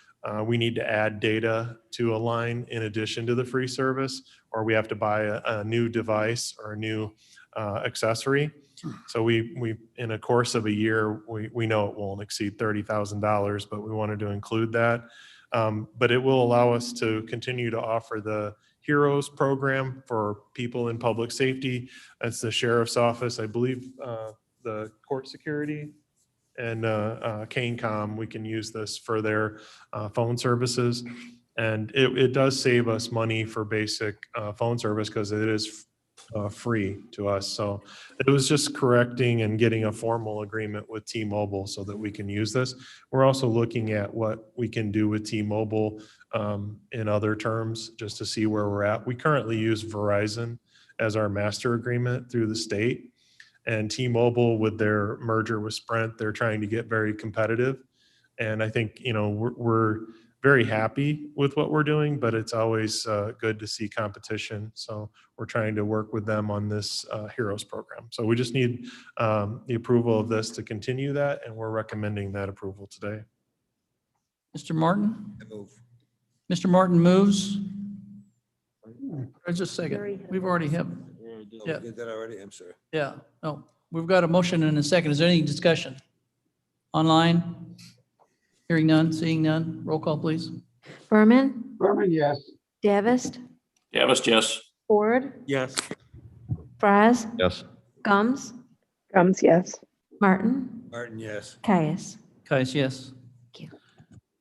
we need to add data to a line in addition to the free service, or we have to buy a new device or a new accessory. So we in a course of a year, we know it won't exceed $30,000, but we wanted to include that. But it will allow us to continue to offer the HEROES program for people in public safety. That's the sheriff's office, I believe, the court security, and CaneCom. We can use this for their phone services. And it does save us money for basic phone service because it is free to us. So it was just correcting and getting a formal agreement with T-Mobile so that we can use this. We're also looking at what we can do with T-Mobile in other terms, just to see where we're at. We currently use Verizon as our master agreement through the state, and T-Mobile, with their merger with Sprint, they're trying to get very competitive. And I think, we're very happy with what we're doing, but it's always good to see competition. So we're trying to work with them on this HEROES program. So we just need the approval of this to continue that, and we're recommending that approval today. Mr. Martin? I move. Mr. Martin moves. Just a second. We've already have. Yeah. Did that already? I'm sorry. Yeah, no, we've got a motion and a second. Is there any discussion? Online? Hearing none, seeing none. Roll call, please. Berman, Berman, yes. Davis, Davis, yes. Ford, Yes. Fraz, Yes. Gums, Gums, yes. Martin, Martin, yes. Caius. Caius, yes. Thank you.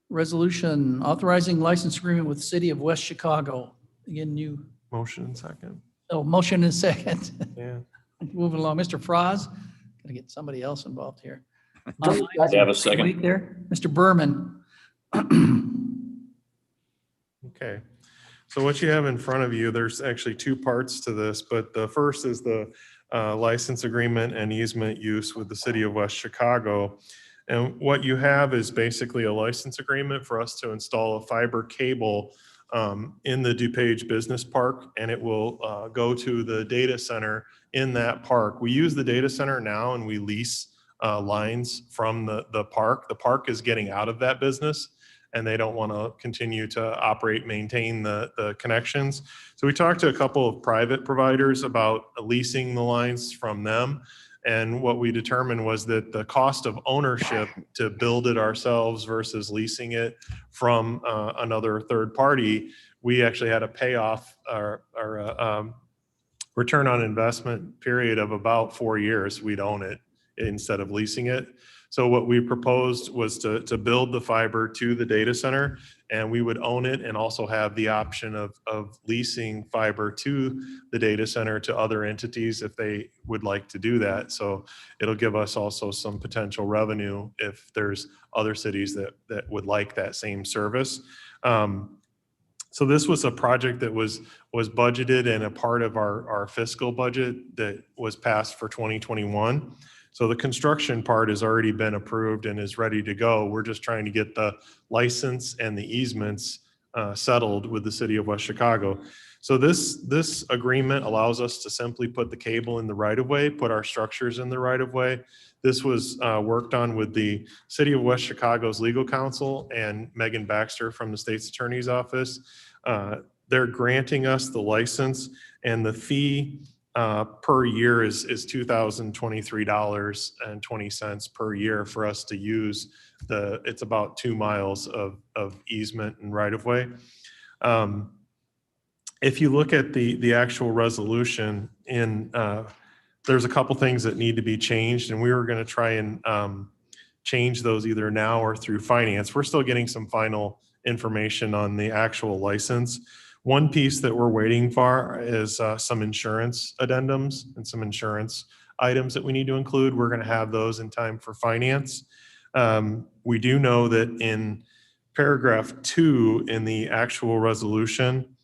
Resolution authorizing license agreement with the City of West Chicago. Again, Motion second. motion and second. Yeah. Moving along. Mr. Fraz, Gonna get somebody else involved here. Do you have a second? Wait there, Mr. Berman. Okay. So what you have in front of you, there's actually two parts to this, but the first is the license agreement and easement use with the city of West Chicago. And what you have is basically a license agreement for us to install a fiber cable in the DuPage Business Park, and it will go to the data center in that park. We use the data center now and we lease lines from the park. The park is getting out of that business, and they don't want to continue to operate, maintain the connections. So we talked to a couple of private providers about leasing the lines from them. And what we determined was that the cost of ownership to build it ourselves versus leasing it from another third party, we actually had a payoff or return on investment period of about 4 years. We'd own it instead of leasing it. So what we proposed was to build the fiber to the data center, and we would own it and also have the option of leasing fiber to the data center to other entities if they would like to do that. So it'll give us also some potential revenue if there's other cities that would like that same service. So this was a project that was budgeted and a part of our fiscal budget that was passed for 2021. So the construction part has already been approved and is ready to go. We're just trying to get the license and the easements settled with the city of West Chicago. So this agreement allows us to simply put the cable in the right of way, put our structures in the right of way. This was worked on with the city of West Chicago's legal counsel and Megan Baxter from the state's attorney's office. They're granting us the license, and the fee per year is $2,023.20 per year for us to use it's about 2 miles of easement and right of way. If you look at the actual resolution there's a couple things that need to be changed, and we were going to try and change those either now or through finance. We're still getting some final information on the actual license. One piece that we're waiting for is some insurance addendums and some insurance items that we need to include. We're going to have those in time for finance. We do know that in paragraph 2 in the actual resolution,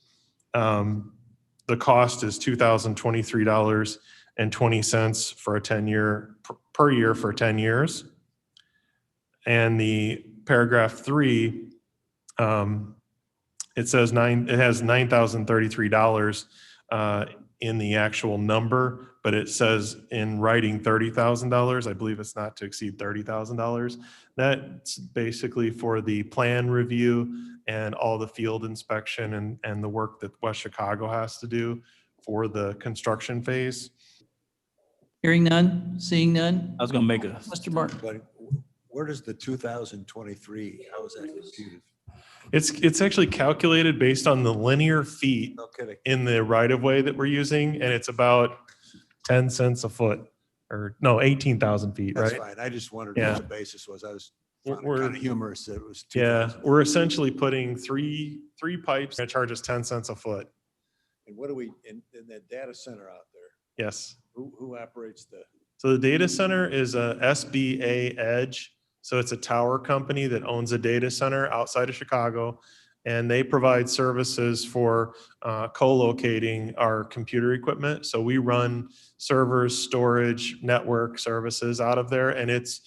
the cost is $2,023.20 for a 10-year per year for 10 years. And the paragraph 3, it says it has $9,033 in the actual number, but it says in writing $30,000. I believe it's not to exceed $30,000. That's basically for the plan review and all the field inspection and the work that West Chicago has to do for the construction phase. Hearing none, seeing none. I was gonna make a, Mr. Martin. But where does the 2023, how is that computed? It's actually calculated based on the linear feet No kidding. in the right of way that we're using, and it's about 10 cents a foot, or no, 18,000 feet, That's right? fine. I just wondered Yeah. what the basis was. I was We're- kind of humorous that it was. Yeah, 2,000. we're essentially putting three pipes that charge us 10 cents a foot. And what do we, in that data center out there, Yes. who operates the? So the data center is a SBA Edge. So it's a tower company that owns a data center outside of Chicago, and they provide services for co-locating our computer equipment. So we run servers, storage, network services out of there, and it's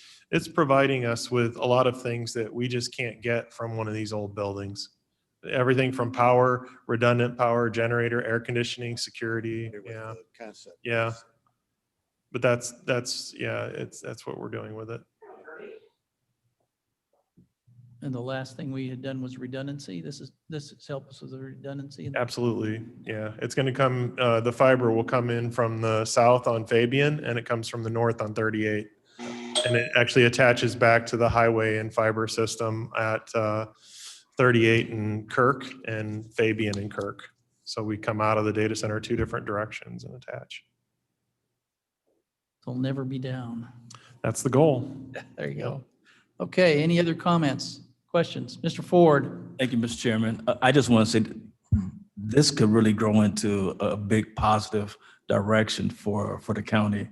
providing us with a lot of things that we just can't get from one of these old buildings. Everything from power, redundant power, generator, air conditioning, security. with Yeah, the concept? yeah. But that's what we're doing with it. And the last thing we had done was redundancy. This is help us with the redundancy. Absolutely. Yeah. It's going to come, the fiber will come in from the south on Fabian, and it comes from the north on 38. And it actually attaches back to the highway and fiber system at 38 and Kirk and Fabian and Kirk. So we come out of the data center 2 different directions and attach. It'll never be down. That's the goal. There you go. Okay, any other comments, questions? Mr. Ford? thank you, Mr. Chairman. I just want to say that this could really grow into a big positive direction for the county.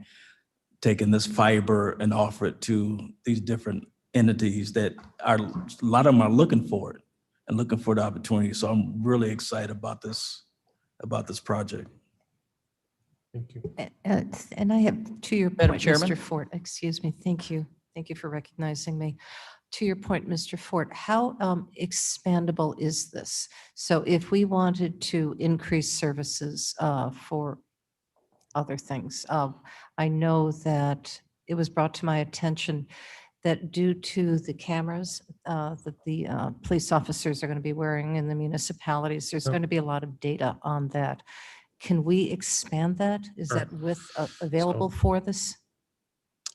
taking this fiber and offer it to these different entities that are, a lot of them are looking for it and looking for the opportunity. So I'm really excited about this project. Thank you. And I have, to your Madam point, Chairman? Mr. Fort, excuse me, thank you. Thank you for recognizing me. To your point, Mr. Fort, how expandable is this? So if we wanted to increase services for other things, I know that it was brought to my attention that due to the cameras that the police officers are going to be wearing in the municipalities, there's Sure. going to be a lot of data on that. Can we expand that? Is Sure. that available for this?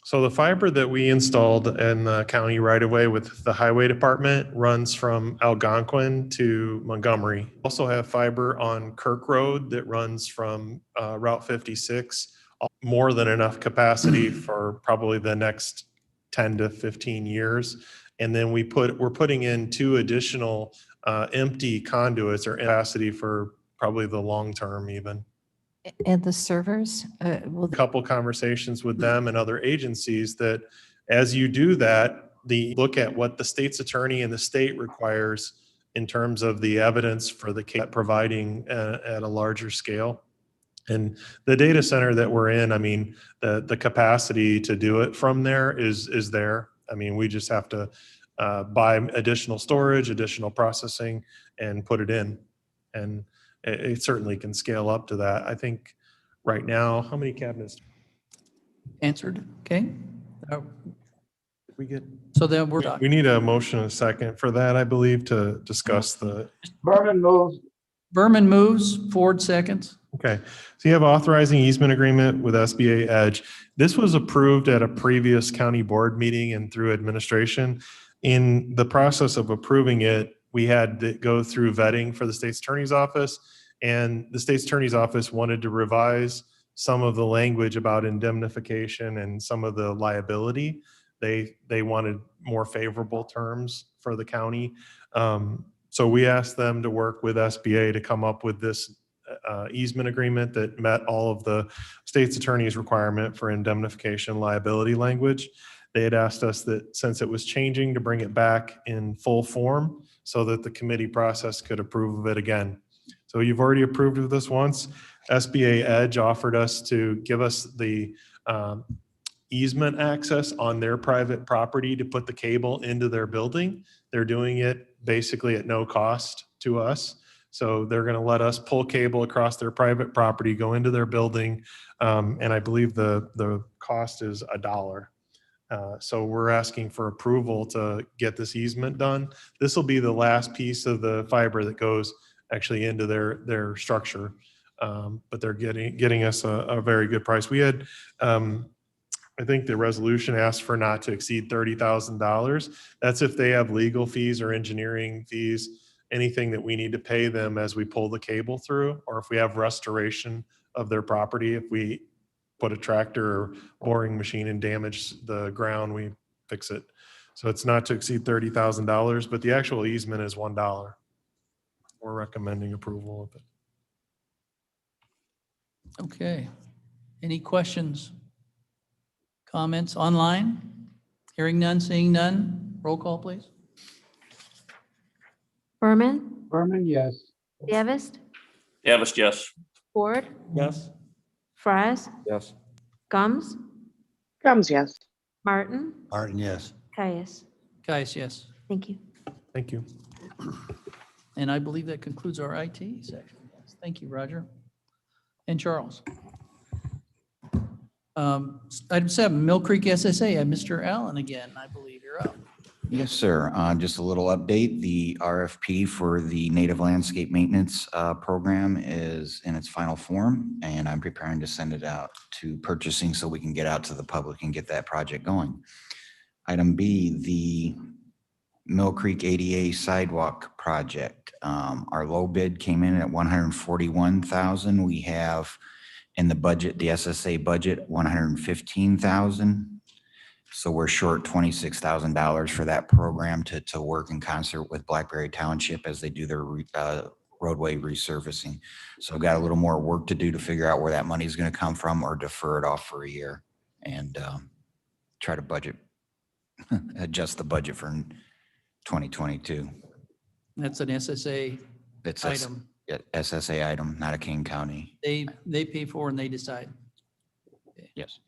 So the fiber that we installed in the county right away with the highway department runs from Algonquin to Montgomery. Also have fiber on Kirk Road that runs from Route 56. More than enough capacity for probably the next 10 to 15 years. And then we're putting in 2 additional empty conduits or capacity for probably the long term even. And the servers? Will Couple conversations with them and other agencies that as you do that, look at what the state's attorney and the state requires in terms of the evidence for the case providing at a larger scale. And the data center that we're in, I mean, the capacity to do it from there is there. I mean, we just have to buy additional storage, additional processing, and put it in. And it certainly can scale up to that. I think right now, how many cabinets Answered, okay? did we get? So then we're, We need a motion and a second for that, I believe, to discuss the. Berman moves. Berman moves, Ford seconds. Okay, so you have authorizing easement agreement with SBA Edge. This was approved at a previous county board meeting and through administration. In the process of approving it, we had to go through vetting for the state's attorney's office, and the state's attorney's office wanted to revise some of the language about indemnification and some of the liability. They wanted more favorable terms for the county. So we asked them to work with SBA to come up with this easement agreement that met all of the state's attorney's requirement for indemnification liability language. They had asked us that since it was changing to bring it back in full form so that the committee process could approve of it again. So you've already approved of this once. SBA Edge offered us to give us the easement access on their private property to put the cable into their building. They're doing it basically at no cost to us. So they're going to let us pull cable across their private property, go into their building, and I believe the cost is $1. So we're asking for approval to get this easement done. This will be the last piece of the fiber that goes actually into their structure, but they're getting us a very good price. We had, I think the resolution asked for not to exceed $30,000. That's if they have legal fees or engineering fees, anything that we need to pay them as we pull the cable through, or if we have restoration of their property, if we put a tractor or boring machine and damage the ground, we fix it. So it's not to exceed $30,000, but the actual easement is $1. We're recommending approval of it. Okay. Any questions? Comments online? Hearing none, seeing none. Roll call, please. Berman, Berman, yes. Davis, Davis, yes. Ford, Yes. Fries, Yes. Gums, Gums, yes. Martin, Martin, yes. Caius. Guys, yes. Thank you. Thank you. And I believe that concludes our IT section. Yes. Thank you, Roger. And Charles. Item 7, Mill Creek SSA. Mr. Allen again, I believe you're up. Yes, sir. Just a little update. The RFP for the native landscape maintenance program is in its final form, and I'm preparing to send it out to purchasing so we can get out to the public and get that project going. Item B, the Mill Creek ADA sidewalk project. Our low bid came in at $141,000. We have in the budget, the SSA budget, $115,000. So we're short $26,000 for that program to work in concert with Blackberry Township as they do their roadway resurfacing. So I've got a little more work to do to figure out where that money is going to come from or defer it off for a year. and try to budget, adjust the budget for 2022. That's an SSA It's a item. SSA item, not a King County. They pay for and they decide. Yes.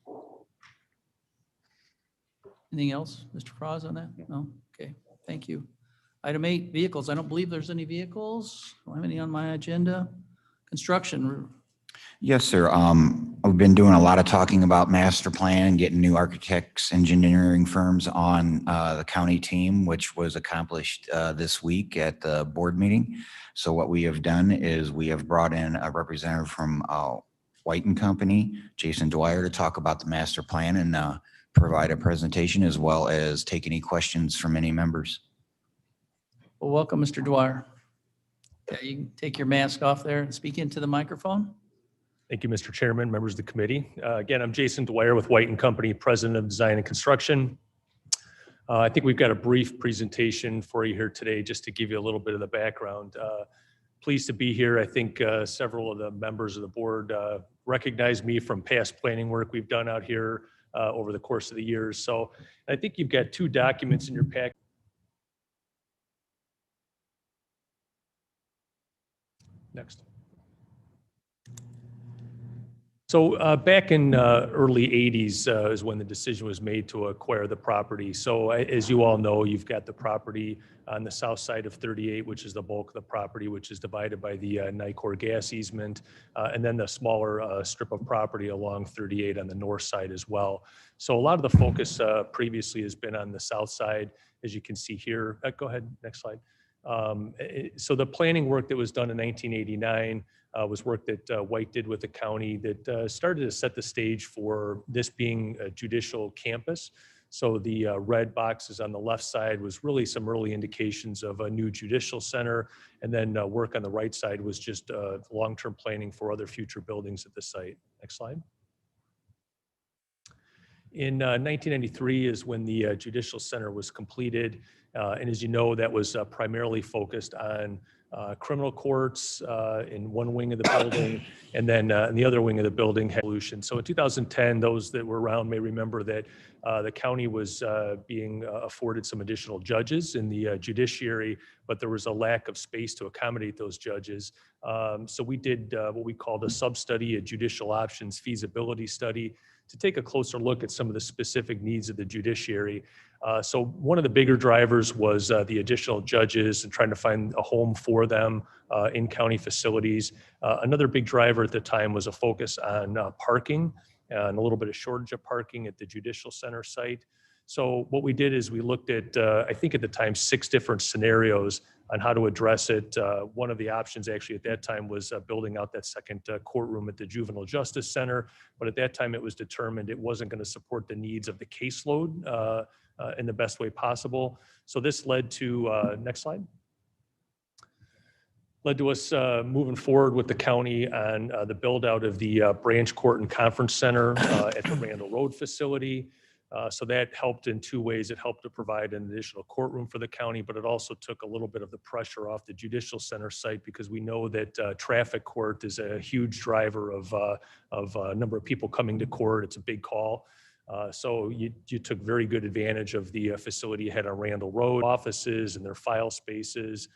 Anything else, Mr. Froz, on that? No? Okay, thank you. Item 8, vehicles. I don't believe there's any vehicles. Don't have any on my agenda. Construction. Yes, sir. We've been doing a lot of talking about master plan, getting new architects, engineering firms on the county team, which was accomplished this week at the board meeting. So what we have done is we have brought in a representative from White and Company, Jason Dwyer, to talk about the master plan and provide a presentation as well as take any questions from any members. Well, welcome, Mr. Dwyer. Yeah, you can take your mask off there and speak into the microphone. Thank you, Mr. Chairman, members of the committee. Again, I'm Jason Dwyer with White and Company, President of Design and Construction. I think we've got a brief presentation for you here today just to give you a little bit of the background. Pleased to be here. I think several of the members of the board recognize me from past planning work we've done out here over the course of the years. So I think you've got 2 documents in your pack. Next. So back in early 80s is when the decision was made to acquire the property. So as you all know, you've got the property on the south side of 38, which is the bulk of the property, which is divided by the Nicor gas easement, and then the smaller strip of property along 38 on the north side as well. So a lot of the focus previously has been on the south side, as you can see here. Go ahead, next slide. So the planning work that was done in 1989 was work that White did with the county that started to set the stage for this being a judicial campus. So the red boxes on the left side was really some early indications of a new judicial center. And then work on the right side was just long-term planning for other future buildings at the site. Next slide. In 1993 is when the judicial center was completed. And as you know, that was primarily focused on criminal courts in one wing of the building, and then in the other wing of the building had solution. So in 2010, those that were around may remember that the county was being afforded some additional judges in the judiciary, but there was a lack of space to accommodate those judges. So we did what we called a sub-study, a judicial options feasibility study, to take a closer look at some of the specific needs of the judiciary. So one of the bigger drivers was the additional judges and trying to find a home for them in county facilities. Another big driver at the time was a focus on parking and a little bit of shortage of parking at the judicial center site. So what we did is we looked at, I think at the time, 6 different scenarios on how to address it. One of the options actually at that time was building out that second courtroom at the Juvenile Justice Center. But at that time it was determined it wasn't going to support the needs of the caseload in the best way possible. So this led to, next slide, led to us moving forward with the county on the build out of the branch court and conference center at the Randall Road facility. So that helped in 2 ways. It helped to provide an additional courtroom for the county, but it also took a little bit of the pressure off the judicial center site, because we know that traffic court is a huge driver of a number of people coming to court. It's a big call. So you took very good advantage of the facility you had on Randall Road, offices and their file spaces,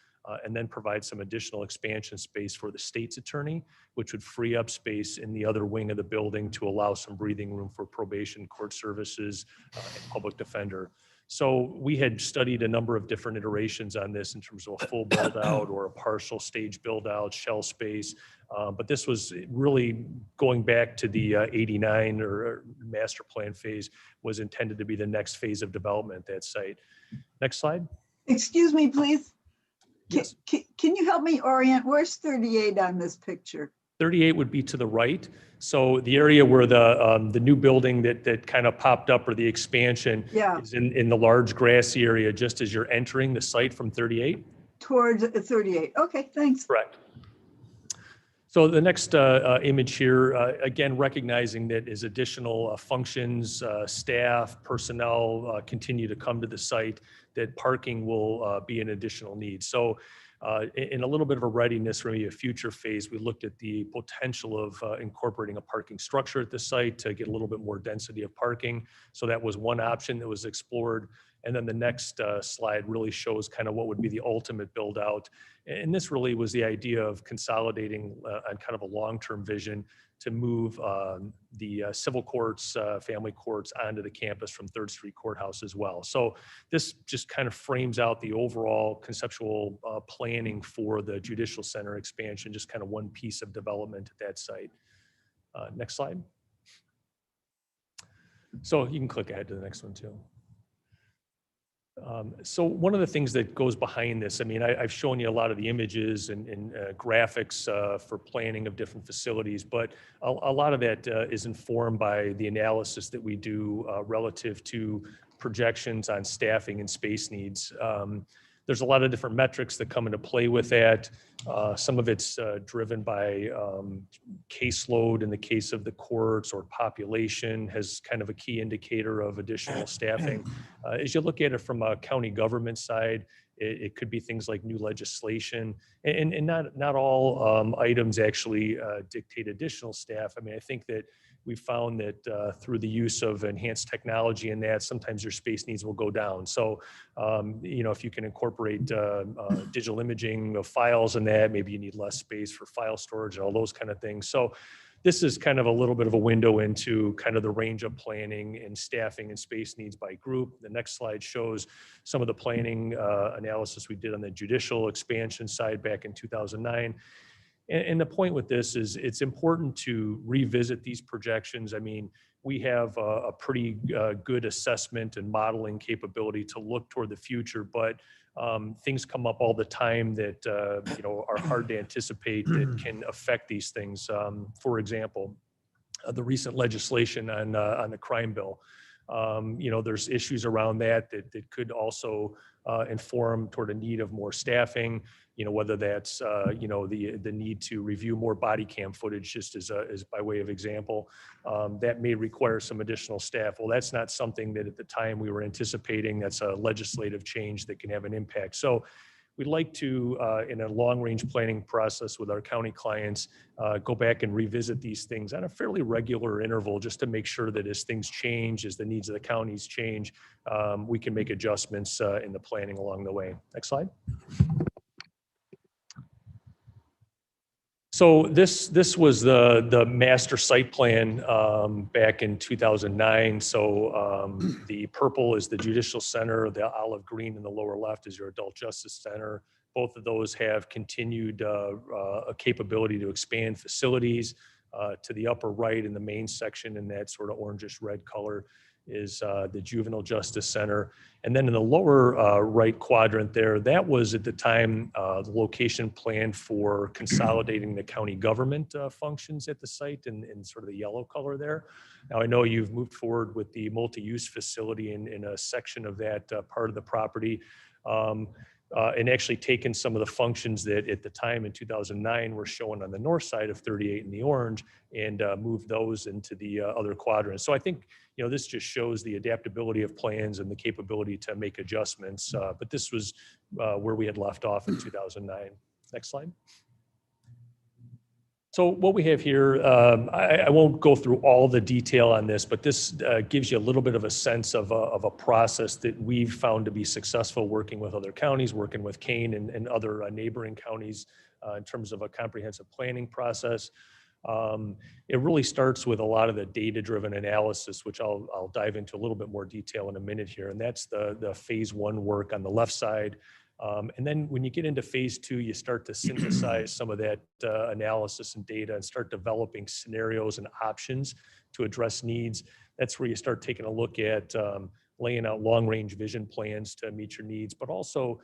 and then provide some additional expansion space for the state's attorney, which would free up space in the other wing of the building to allow some breathing room for probation, court services, and public defender. So we had studied a number of different iterations on this in terms of a full build out or a partial stage build out, shell space. But this was really going back to the 89 or master plan phase, was intended to be the next phase of development at that site. Next slide. Excuse me, please. Yes. Can you help me orient? Where's 38 on this picture? 38 would be to the right. So the area where the new building that kind of popped up, or the expansion, is in the large grassy area just as you're entering the site from 38. Towards 38. Okay, thanks. Correct. So the next image here, again, recognizing that as additional functions, staff, personnel continue to come to the site, that parking will be an additional need. So In a little bit of a readiness for maybe a future phase, we looked at the potential of incorporating a parking structure at the site to get a little bit more density of parking. So that was one option that was explored. And then the next slide really shows kind of what would be the ultimate build out. And this really was the idea of consolidating on kind of a long-term vision to move the civil courts, family courts onto the campus from 3rd Street Courthouse as well. So this just kind of frames out the overall conceptual planning for the Judicial Center expansion, just kind of one piece of development at that site. Next slide. So you can click ahead to the next one too. So one of the things that goes behind this, I mean, I've shown you a lot of the images and graphics for planning of different facilities, but a lot of that is informed by the analysis that we do relative to projections on staffing and space needs. There's a lot of different metrics that come into play with that. Some of it's driven by caseload in the case of the courts, or population has kind of a key indicator of additional staffing. As you look at it from a county government side, it could be things like new legislation, and not all items actually dictate additional staff. I mean, I think that we found that through the use of enhanced technology and that, sometimes your space needs will go down. So, you know, if you can incorporate digital imaging of files and that, maybe you need less space for file storage and all those kind of things. So this is kind of a little bit of a window into kind of the range of planning and staffing and space needs by group. The next slide shows some of the planning analysis we did on the judicial expansion side back in 2009. And the point with this is it's important to revisit these projections. I mean, we have a pretty good assessment and modeling capability to look toward the future, but things come up all the time that you know, are hard to anticipate that can affect these things. For example, the recent legislation on the crime bill. You know, there's issues around that could also inform toward a need of more staffing. You know, whether that's you know, the need to review more body cam footage, just as by way of example, that may require some additional staff. Well, that's not something that at the time we were anticipating. That's a legislative change that can have an impact. So we'd like to, in a long-range planning process with our county clients, go back and revisit these things on a fairly regular interval, just to make sure that as things change, as the needs of the counties change, we can make adjustments in the planning along the way. Next slide. So this was the master site plan back in 2009. So the purple is the Judicial Center, the olive green in the lower left is your Adult Justice Center. Both of those have continued a capability to expand facilities. To the upper right in the main section, in that sort of orangish red color, is the Juvenile Justice Center. And then in the lower right quadrant there, that was at the time the location planned for consolidating the county government functions at the site in sort of the yellow color there. Now, I know you've moved forward with the multi-use facility in a section of that part of the property. And actually taken some of the functions that at the time in 2009 were shown on the north side of 38 in the orange, and moved those into the other quadrants. So I think, you know, this just shows the adaptability of plans and the capability to make adjustments. But this was where we had left off in 2009. Next slide. So what we have here, I won't go through all the detail on this, but this gives you a little bit of a sense of a process that we've found to be successful working with other counties, working with Kane and other neighboring counties in terms of a comprehensive planning process. It really starts with a lot of the data-driven analysis, which I'll dive into a little bit more detail in a minute here. And that's the phase one work on the left side. And then when you get into phase two, you start to synthesize some of that analysis and data and start developing scenarios and options to address needs. That's where you start taking a look at laying out long-range vision plans to meet your needs, but also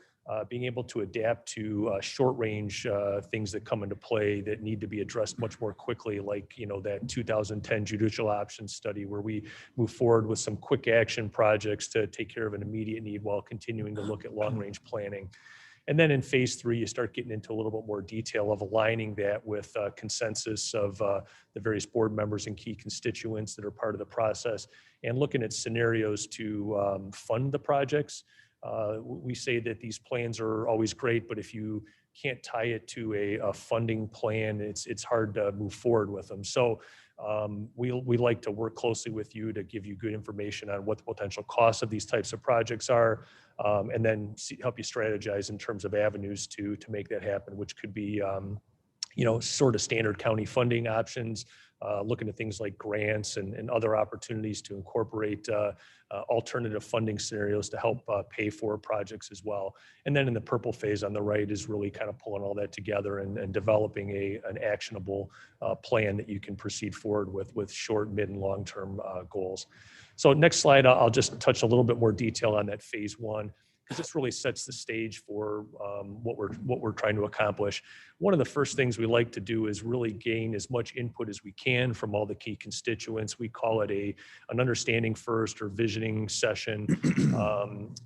being able to adapt to short-range things that come into play that need to be addressed much more quickly, like, you know, that 2010 judicial options study where we move forward with some quick action projects to take care of an immediate need while continuing to look at long-range planning. And then in phase three, you start getting into a little bit more detail of aligning that with consensus of the various board members and key constituents that are part of the process, and looking at scenarios to fund the projects. We say that these plans are always great, but if you can't tie it to a funding plan, it's hard to move forward with them. So we like to work closely with you to give you good information on what the potential costs of these types of projects are, and then help you strategize in terms of avenues to make that happen, which could be sort of standard county funding options, looking at things like grants and other opportunities to incorporate alternative funding scenarios to help pay for projects as well. And then in the purple phase on the right is really kind of pulling all that together and developing an actionable plan that you can proceed forward with short, mid, and long-term goals. So next slide, I'll just touch a little bit more detail on that phase one, because this really sets the stage for what we're trying to accomplish. One of the first things we like to do is really gain as much input as we can from all the key constituents. We call it an understanding first or visioning session.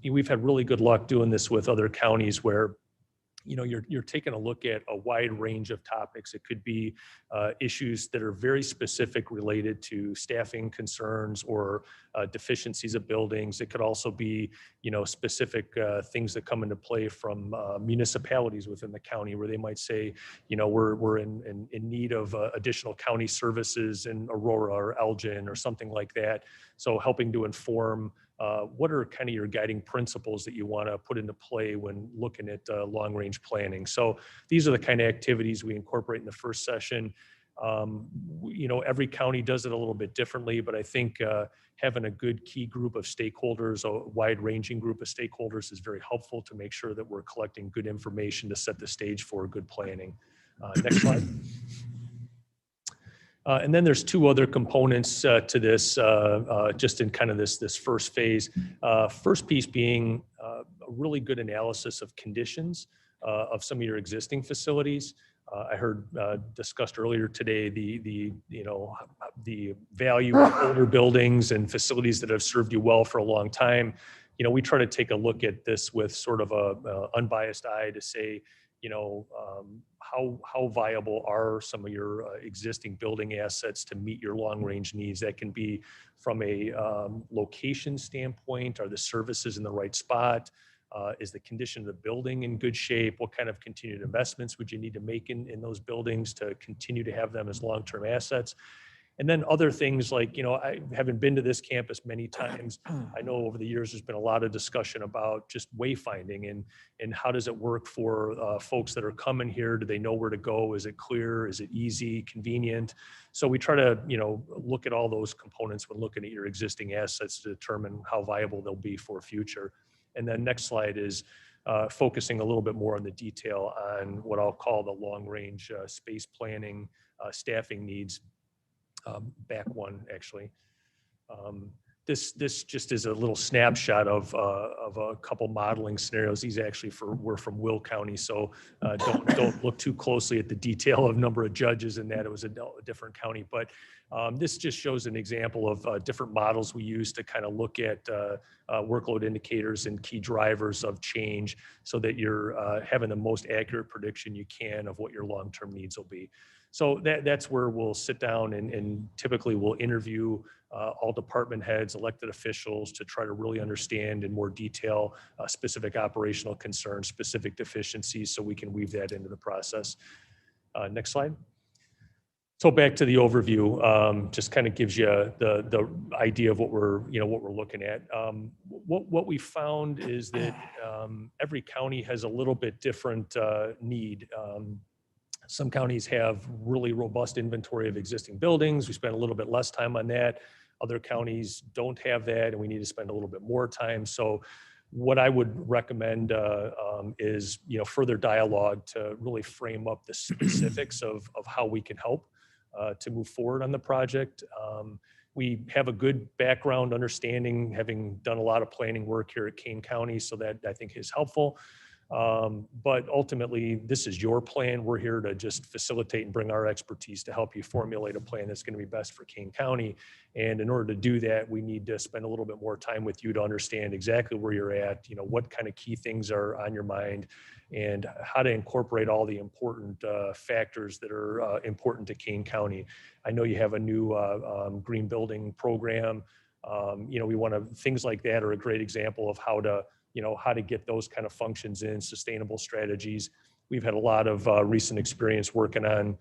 We've had really good luck doing this with other counties where you're taking a look at a wide range of topics. It could be issues that are very specific related to staffing concerns or deficiencies of buildings. It could also be, specific things that come into play from municipalities within the county where they might say, we're in need of additional county services in Aurora or Elgin or something like that. So helping to inform what are kind of your guiding principles that you want to put into play when looking at long-range planning? So these are the kind of activities we incorporate in the first session. Every county does it a little bit differently, but I think having a good key group of stakeholders, a wide-ranging group of stakeholders, is very helpful to make sure that we're collecting good information to set the stage for good planning. Next slide. And then there's two other components to this, just in kind of this first phase. First piece being a really good analysis of conditions of some of your existing facilities. I heard discussed earlier today the value of older buildings and facilities that have served you well for a long time. We try to take a look at this with sort of a unbiased eye to say, how viable are some of your existing building assets to meet your long-range needs? That can be from a location standpoint. Are the services in the right spot? Is the condition of the building in good shape? What kind of continued investments would you need to make in those buildings to continue to have them as long-term assets? And then other things like, I haven't been to this campus many times. I know over the years there's been a lot of discussion about just wayfinding and how does it work for folks that are coming here? Do they know where to go? Is it clear? Is it easy, convenient? So we try to, look at all those components when looking at your existing assets to determine how viable they'll be for future. And then next slide is focusing a little bit more on the detail on what I'll call the long-range space planning, staffing needs. Back one, actually. This just is a little snapshot of a couple modeling scenarios. These actually were from Will County, so don't look too closely at the detail of number of judges in that. It was a different county, but this just shows an example of different models we use to kind of look at workload indicators and key drivers of change so that you're having the most accurate prediction you can of what your long-term needs will be. So that's where we'll sit down and typically we'll interview all department heads, elected officials to try to really understand in more detail specific operational concerns, specific deficiencies, so we can weave that into the process. Next slide. So back to the overview, just kind of gives you the idea of what we're looking at. What we found is that every county has a little bit different need. Some counties have really robust inventory of existing buildings. We spend a little bit less time on that. Other counties don't have that, and we need to spend a little bit more time. So what I would recommend is further dialogue to really frame up the specifics of how we can help to move forward on the project. We have a good background understanding, having done a lot of planning work here at Kane County, so that I think is helpful. But ultimately, this is your plan. We're here to just facilitate and bring our expertise to help you formulate a plan that's going to be best for Kane County. And in order to do that, we need to spend a little bit more time with you to understand exactly where you're at, what kind of key things are on your mind, and how to incorporate all the important factors that are important to Kane County. I know you have a new green building program. We want to, things like that are a great example of how to get those kind of functions in, sustainable strategies. we've had a lot of recent experience working on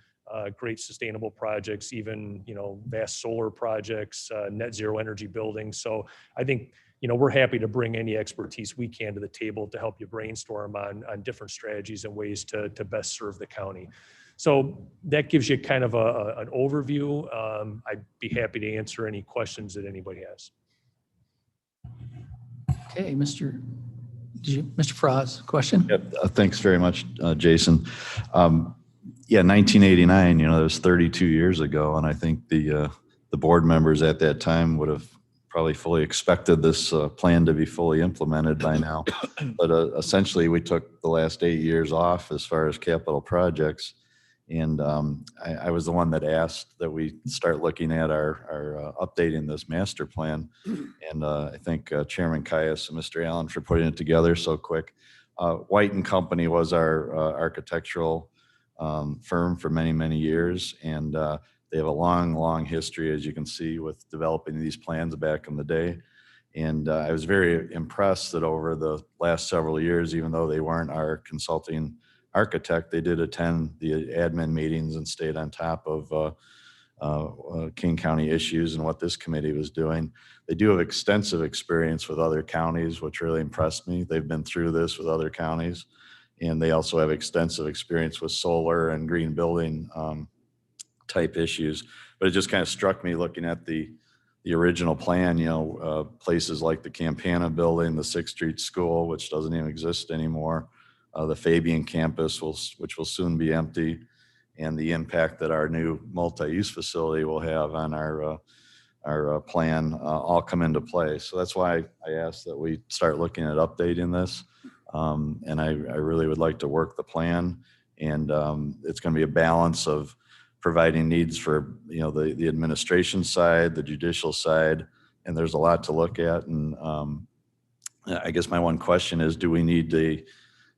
great sustainable projects, even, vast solar projects, net zero energy buildings. So I think, we're happy to bring any expertise we can to the table to help you brainstorm on different strategies and ways to best serve the county. So that gives you kind of an overview. I'd be happy to answer any questions that anybody has. Okay, Mr. Frost, question? Yep, thanks very much, Jason. Yeah, 1989, that was 32 years ago, and I think the board members at that time would have probably fully expected this plan to be fully implemented by now. But essentially, we took the last 8 years off as far as capital projects, and I was the one that asked that we start looking at our updating this master plan. And I thank Chairman Caius and Mr. Allen for putting it together so quick. White and Company was our architectural firm for many, many years. And they have a long, long history, as you can see, with developing these plans back in the day. And I was very impressed that over the last several years, even though they weren't our consulting architect, they did attend the admin meetings and stayed on top of King County issues and what this committee was doing. They do have extensive experience with other counties, which really impressed me. They've been through this with other counties, and they also have extensive experience with solar and green building type issues. But it just kind of struck me looking at the original plan, places like the Campana building, the 6th Street School, which doesn't even exist anymore, the Fabian campus, which will soon be empty, and the impact that our new multi-use facility will have on our plan all come into play. So that's why I asked that we start looking at updating this. And I really would like to work the plan, and it's going to be a balance of providing needs for the administration side, the judicial side, and there's a lot to look at. And I guess my one question is, do we need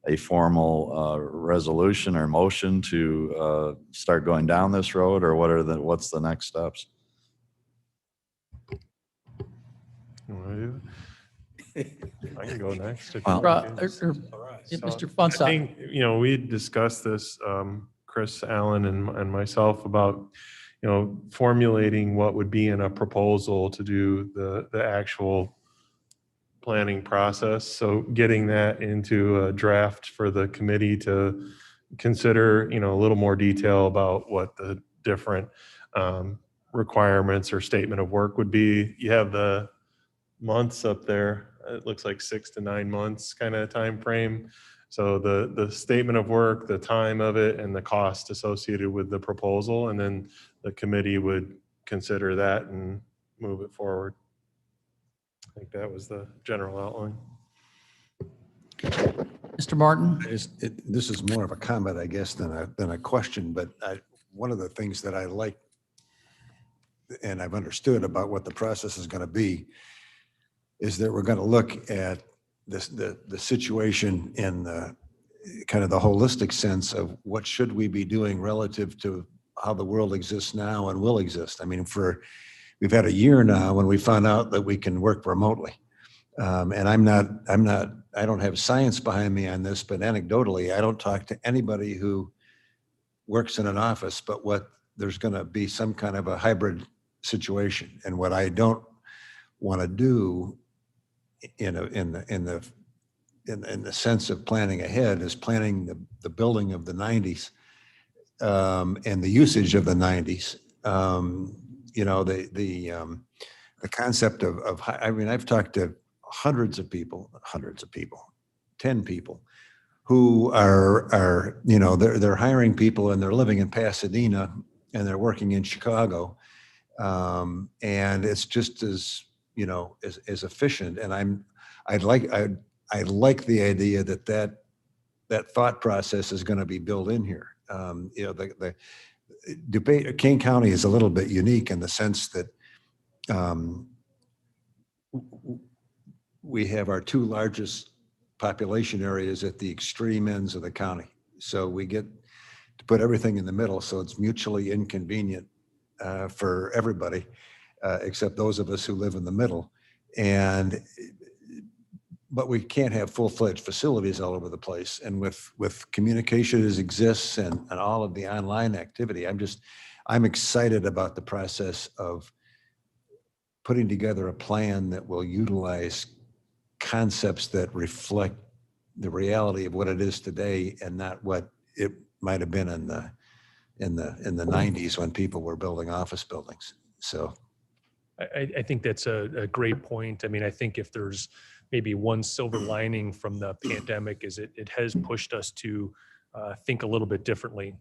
a formal resolution or motion to start going down this road, or what's the next steps? I can go next. If Well, you like. Mr. So Fonsack. I think, we discussed this, Chris Allen and myself, about, formulating what would be in a proposal to do the actual planning process. So getting that into a draft for the committee to consider, a little more detail about what the different requirements or statement of work would be. You have the months up there. It looks like 6 to 9 months kind of time frame. So the statement of work, the time of it, and the cost associated with the proposal, and then the committee would consider that and move it forward. I think that was the general outline. Mr. Martin? This is more of a comment, I guess, than a question, but one of the things that I like and I've understood about what the process is going to be is that we're going to look at the situation in the kind of the holistic sense of what should we be doing relative to how the world exists now and will exist. I mean, we've had a year now when we found out that we can work remotely. And I don't have science behind me on this, but anecdotally, I don't talk to anybody who works in an office, but there's going to be some kind of a hybrid situation. And what I don't want to do in the sense of planning ahead is planning the building of the 90s and the usage of the 90s. The concept of I mean, I've talked to hundreds of people, 10 people who are they're hiring people and they're living in Pasadena and they're working in Chicago. And it's just as efficient. And I like the idea that thought process is going to be built in here. The King County is a little bit unique in the sense that we have our 2 largest population areas at the extreme ends of the county. So we get to put everything in the middle, so it's mutually inconvenient for everybody, except those of us who live in the middle. And but we can't have full-fledged facilities all over the place. And with communication as exists and all of the online activity, I'm excited about the process of putting together a plan that will utilize concepts that reflect the reality of what it is today and not what it might have been in the 90s when people were building office buildings. So I think that's a great point. I mean, I think if there's maybe one silver lining from the pandemic is it has pushed us to think a little bit differently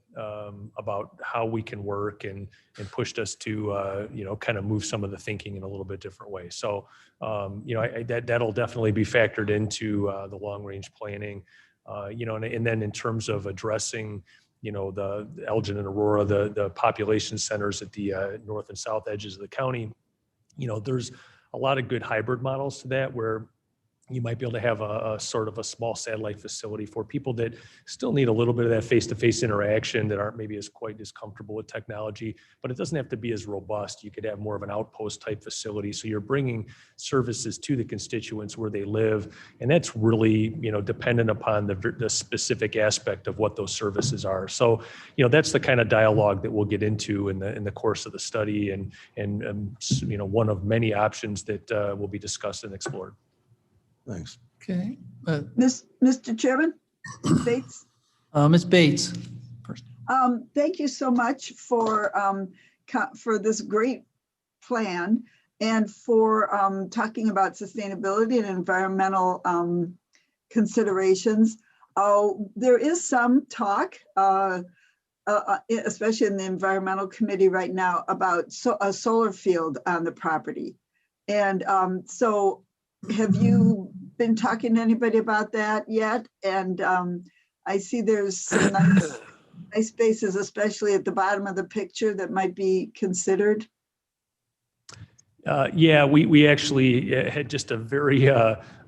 about how we can work and pushed us to, kind of move some of the thinking in a little bit different way. So, that'll definitely be factored into the long range planning, and then in terms of addressing, the Elgin and Aurora, the population centers at the north and south edges of the county. There's a lot of good hybrid models to that where you might be able to have a sort of a small satellite facility for people that still need a little bit of that face-to-face interaction, that aren't maybe quite as comfortable with technology, but it doesn't have to be as robust. You could have more of an outpost type facility. So you're bringing services to the constituents where they live. And that's really, dependent upon the specific aspect of what those services are. So, that's the kind of dialogue that we'll get into in the course of the study and one of many options that will be discussed and explored. thanks. Okay. Mr. Chairman, Bates, Ms. Bates. First. thank you so much for this great plan and for talking about sustainability and environmental considerations. There is some talk, especially in the environmental committee right now, about a solar field on the property. And so have you been talking to anybody about that yet? And I see there's some nice spaces, especially at the bottom of the picture, that might be considered. Yeah, we actually had just a very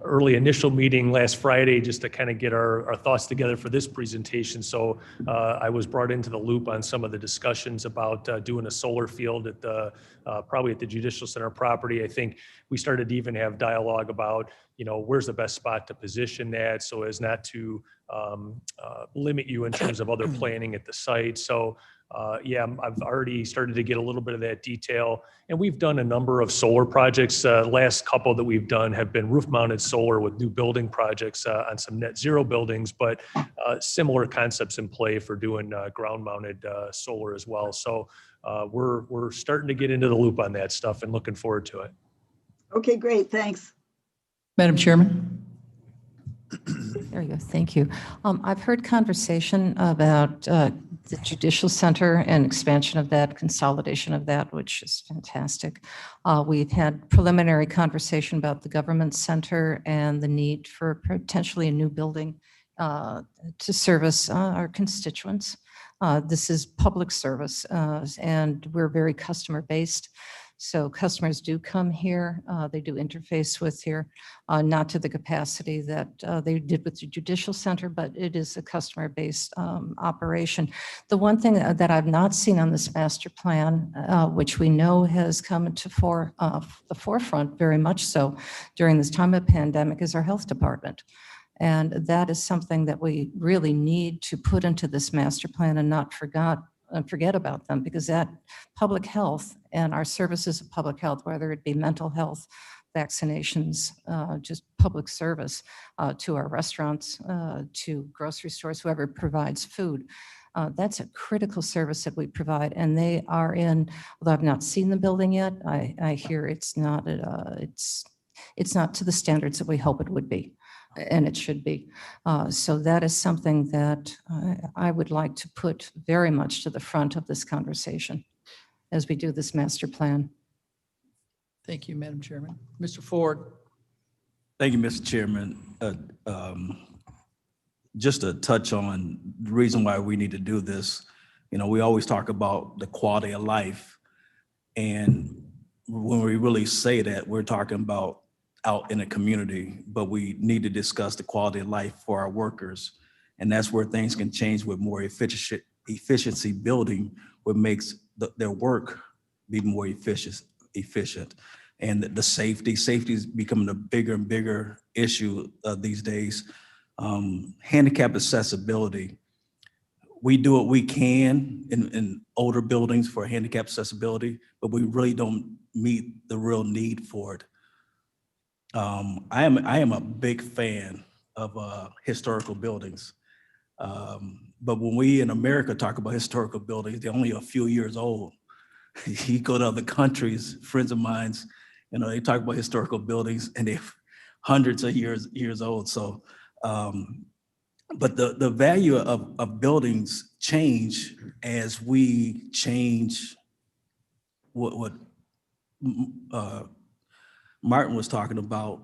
early initial meeting last Friday just to kind of get our thoughts together for this presentation. So I was brought into the loop on some of the discussions about doing a solar field at probably at the Judicial Center property. I think we started to even have dialogue about, where's the best spot to position that so as not to limit you in terms of other planning at the site. So I've already started to get a little bit of that detail, and we've done a number of solar projects. Last couple that we've done have been roof-mounted solar with new building projects on some net zero buildings, but similar concepts in play for doing ground-mounted solar as well. So we're starting to get into the loop on that stuff and looking forward to it. Okay, great, thanks. Madam Chairman. There you go. Thank you. I've heard conversation about the Judicial Center and expansion of that, consolidation of that, which is fantastic. We've had preliminary conversation about the Government Center and the need for potentially a new building to service our constituents. This is public service, and we're very customer-based. So customers do come here, they do interface with here, not to the capacity that they did with the Judicial Center, but it is a customer-based operation. The one thing that I've not seen on this master plan, which we know has come to the forefront very much so during this time of pandemic, is our health department. And that is something that we really need to put into this master plan and not forget about them, because that public health and our services of public health, whether it be mental health, vaccinations, just public service to our restaurants, to grocery stores, whoever provides food. That's a critical service that we provide, and they are in, although I've not seen the building yet, I hear it's not to the standards that we hope it would be. And it should be. So that is something that I would like to put very much to the front of this conversation as we do this master plan. Thank you, Madam Chairman. Mr. Ford. Thank you, Mr. Chairman. Just to touch on the reason why we need to do this, we always talk about the quality of life. And when we really say that, we're talking about out in the community, but we need to discuss the quality of life for our workers. And that's where things can change with more efficiency building, what makes their work be more efficient. and the safety is becoming a bigger and bigger issue these days. Handicap accessibility. We do what we can in older buildings for handicap accessibility, but we really don't meet the real need for it. I am a big fan of historical buildings. But when we in America talk about historical buildings, they're only a few years old. You go to other countries, friends of mine's, they talk about historical buildings and they're hundreds of years old. So, but the value of buildings change as we change what Martin was talking about.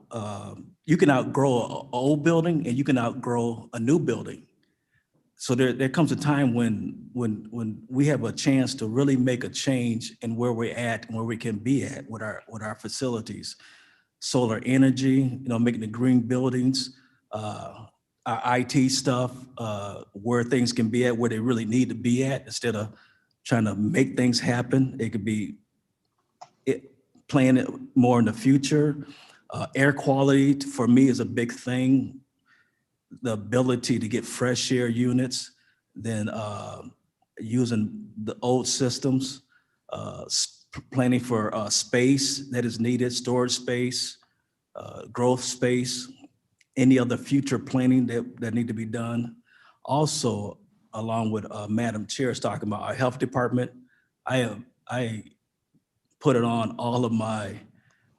You can outgrow an old building and you can outgrow a new building. So there comes a time when we have a chance to really make a change in where we're at and where we can be at with our facilities. Solar energy, making the green buildings, our IT stuff, where things can be at, where they really need to be at, instead of trying to make things happen. It could be planning it more in the future. Air quality for me is a big thing. The ability to get fresh air units, then using the old systems, planning for space that is needed, storage space, growth space, any other future planning that need to be done. Also, along with Madam Chair is talking about our health department, I put it on all of my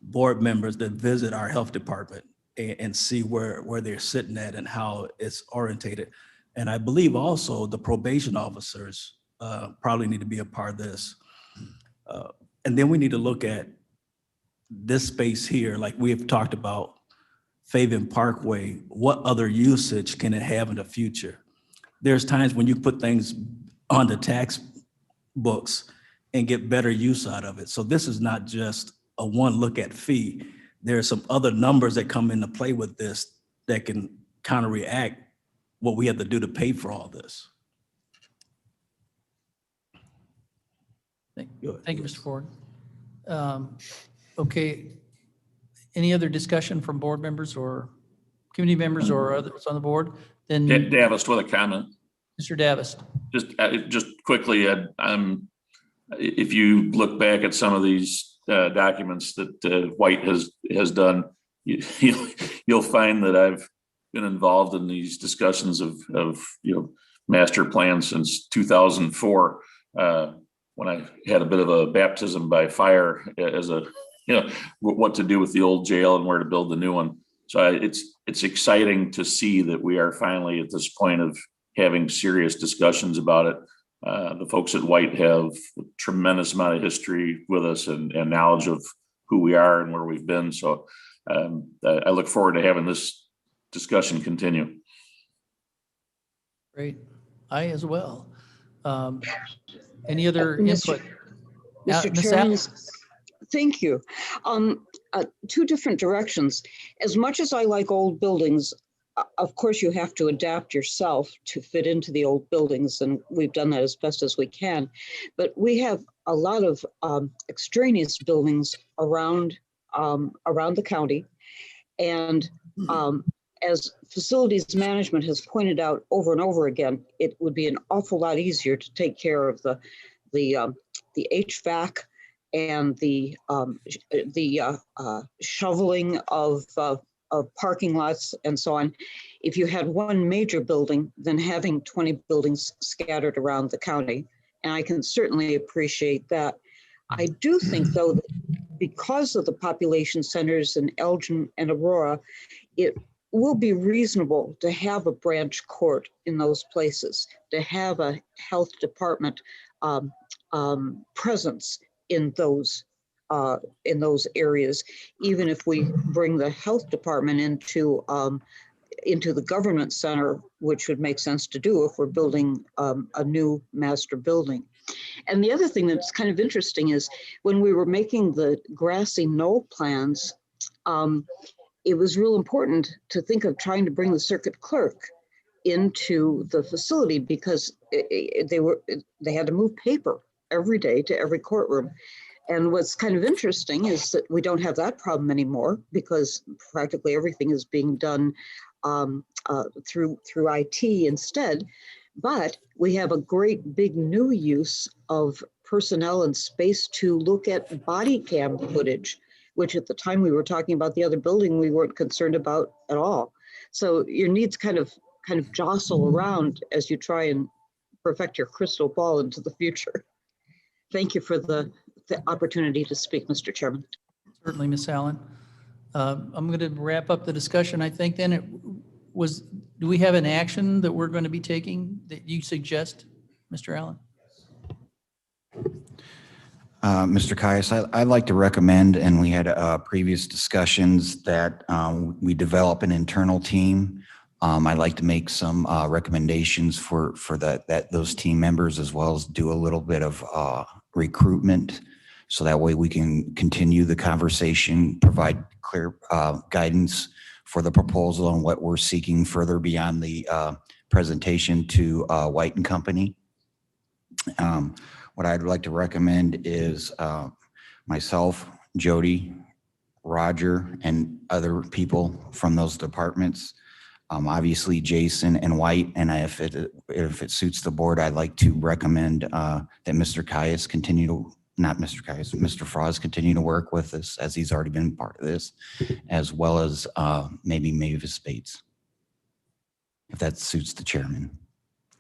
board members that visit our health department and see where they're sitting at and how it's orientated. And I believe also the probation officers probably need to be a part of this. And then we need to look at this space here, like we have talked about Faven Parkway, what other usage can it have in the future? There's times when you put things on the tax books and get better use out of it. So this is not just a one look at fee. There are some other numbers that come into play with this that can counteract what we have to do to pay for all this. Thank you, Mr. Ford. Okay, any other discussion from board members or community members or others on the board? Then Davis with a comment. Mr. Davis. Just quickly, if you look back at some of these documents that White has done, you'll find that I've been involved in these discussions of master plans since 2004, when I had a bit of a baptism by fire as what to do with the old jail and where to build the new one. So it's exciting to see that we are finally at this point of having serious discussions about it. The folks at White have a tremendous amount of history with us and knowledge of who we are and where we've been. So I look forward to having this discussion continue. Great. I as well. Any other input? Mr. Ms. Chairman, Adams? thank you. Two different directions. As much as I like old buildings, of course, you have to adapt yourself to fit into the old buildings, and we've done that as best as we can. But we have a lot of extraneous buildings around the county, and as facilities management has pointed out over and over again, it would be an awful lot easier to take care of the HVAC and the shoveling of parking lots and so on, if you had one major building than having 20 buildings scattered around the county. And I can certainly appreciate that. I do think, though, that because of the population centers in Elgin and Aurora, it will be reasonable to have a branch court in those places, to have a health department presence in those areas, even if we bring the health department into the government center, which would make sense to do if we're building a new master building. And the other thing that's kind of interesting is when we were making the grassy knoll plans, it was real important to think of trying to bring the circuit clerk into the facility because they had to move paper every day to every courtroom. And what's kind of interesting is that we don't have that problem anymore because practically everything is being done through IT instead. But we have a great big new use of personnel and space to look at body cam footage, which at the time we were talking about the other building, we weren't concerned about at all. So your needs kind of jostle around as you try and perfect your crystal ball into the future. Thank you for the opportunity to speak, Mr. Chairman. Certainly, Ms. Allen. I'm going to wrap up the discussion. I think then do we have an action that we're going to be taking that you suggest, Mr. Allen? Mr. Caius, I'd like to recommend, and we had previous discussions, that we develop an internal team. I'd like to make some recommendations for those team members, as well as do a little bit of recruitment, so that way we can continue the conversation, provide clear guidance for the proposal and what we're seeking further beyond the presentation to White and Company. What I'd like to recommend is myself, Jody, Roger, and other people from those departments. Obviously Jason and White, and if it suits the board, I'd like to recommend that Mr. Caius continue to, not Mr. Caius, Mr. Frost continue to work with us, as he's already been part of this, as well as maybe Mavis Bates, if that suits the chairman.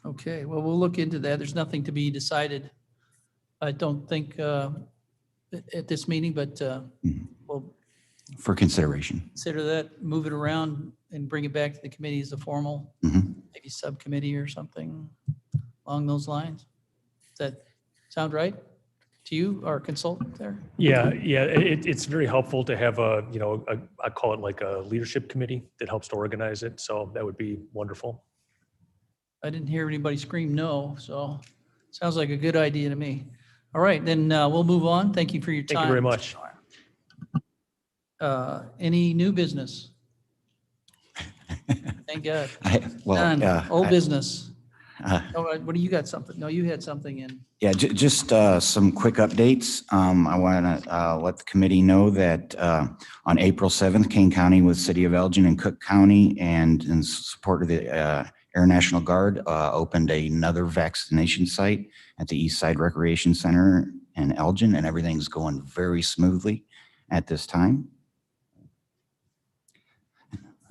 Okay, well, we'll look into that. There's nothing to be decided, I don't think, at this meeting, but we'll For consideration. consider that, move it around and bring it back to the committee as a formal, maybe subcommittee or something along those lines. Does that sound right to you, our consultant there? Yeah, it's very helpful to have I call it like a leadership committee that helps to organize it. So that would be wonderful. I didn't hear anybody scream no, so sounds like a good idea to me. All right, then we'll move on. Thank you for your time. Thank you very much. Any new business? Thank God. None. Old business. What do you got something? No, you had something in. Yeah, just some quick updates. I want to let the committee know that on April 7th, Kane County with City of Elgin and Cook County, and in support of the Air National Guard, opened another vaccination site at the East Side Recreation Center in Elgin, and everything's going very smoothly at this time.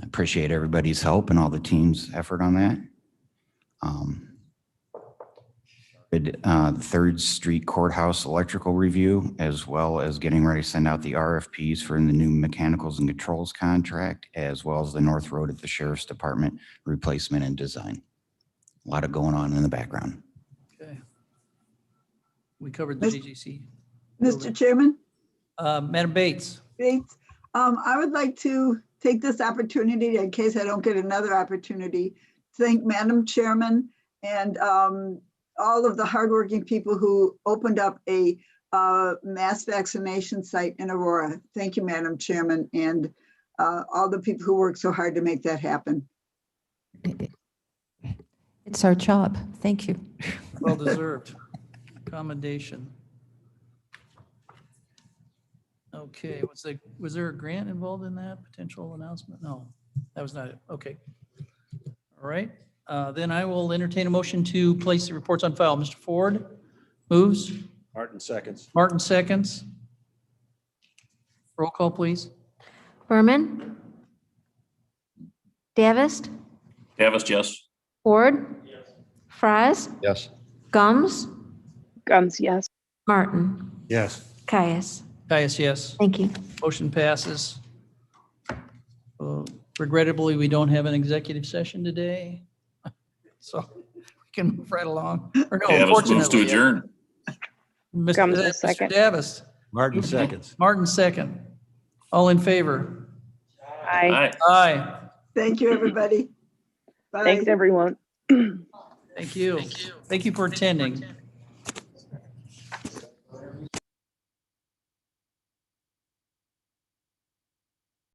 I appreciate everybody's help and all the team's effort on that. The 3rd Street Courthouse electrical review, as well as getting ready to send out the RFPs for the new mechanicals and controls contract, as well as the North Road at the Sheriff's Department replacement and design. A lot of going on in the background. Okay. We covered the JGC. Mr. Chairman? Madam Bates. I would like to take this opportunity, in case I don't get another opportunity, to thank Madam Chairman and all of the hardworking people who opened up a mass vaccination site in Aurora. Thank you, Madam Chairman, and all the people who worked so hard to make that happen. It's our job. Thank you. Well deserved. Commendation. Okay, was there a grant involved in that potential announcement? No, that was not it. Okay. All right. Then I will entertain a motion to place the reports on file. Mr. Ford moves. Martin seconds. Martin seconds. Roll call, please. Berman? Davis? Davis, yes. Ford? Fries? Yes. Gums? Gums, yes. Martin? Yes. Caius? Caius, yes. Thank you. Motion passes. Regrettably, we don't have an executive session today, so we can move right along. Or no, Davis moves to unfortunately, adjourn. Comes a Mr. second. Davis. Martin seconds. Martin second. All in favor? Aye. Aye. Thank you, everybody. Bye. Thanks, everyone. Thank you. Thank you for attending.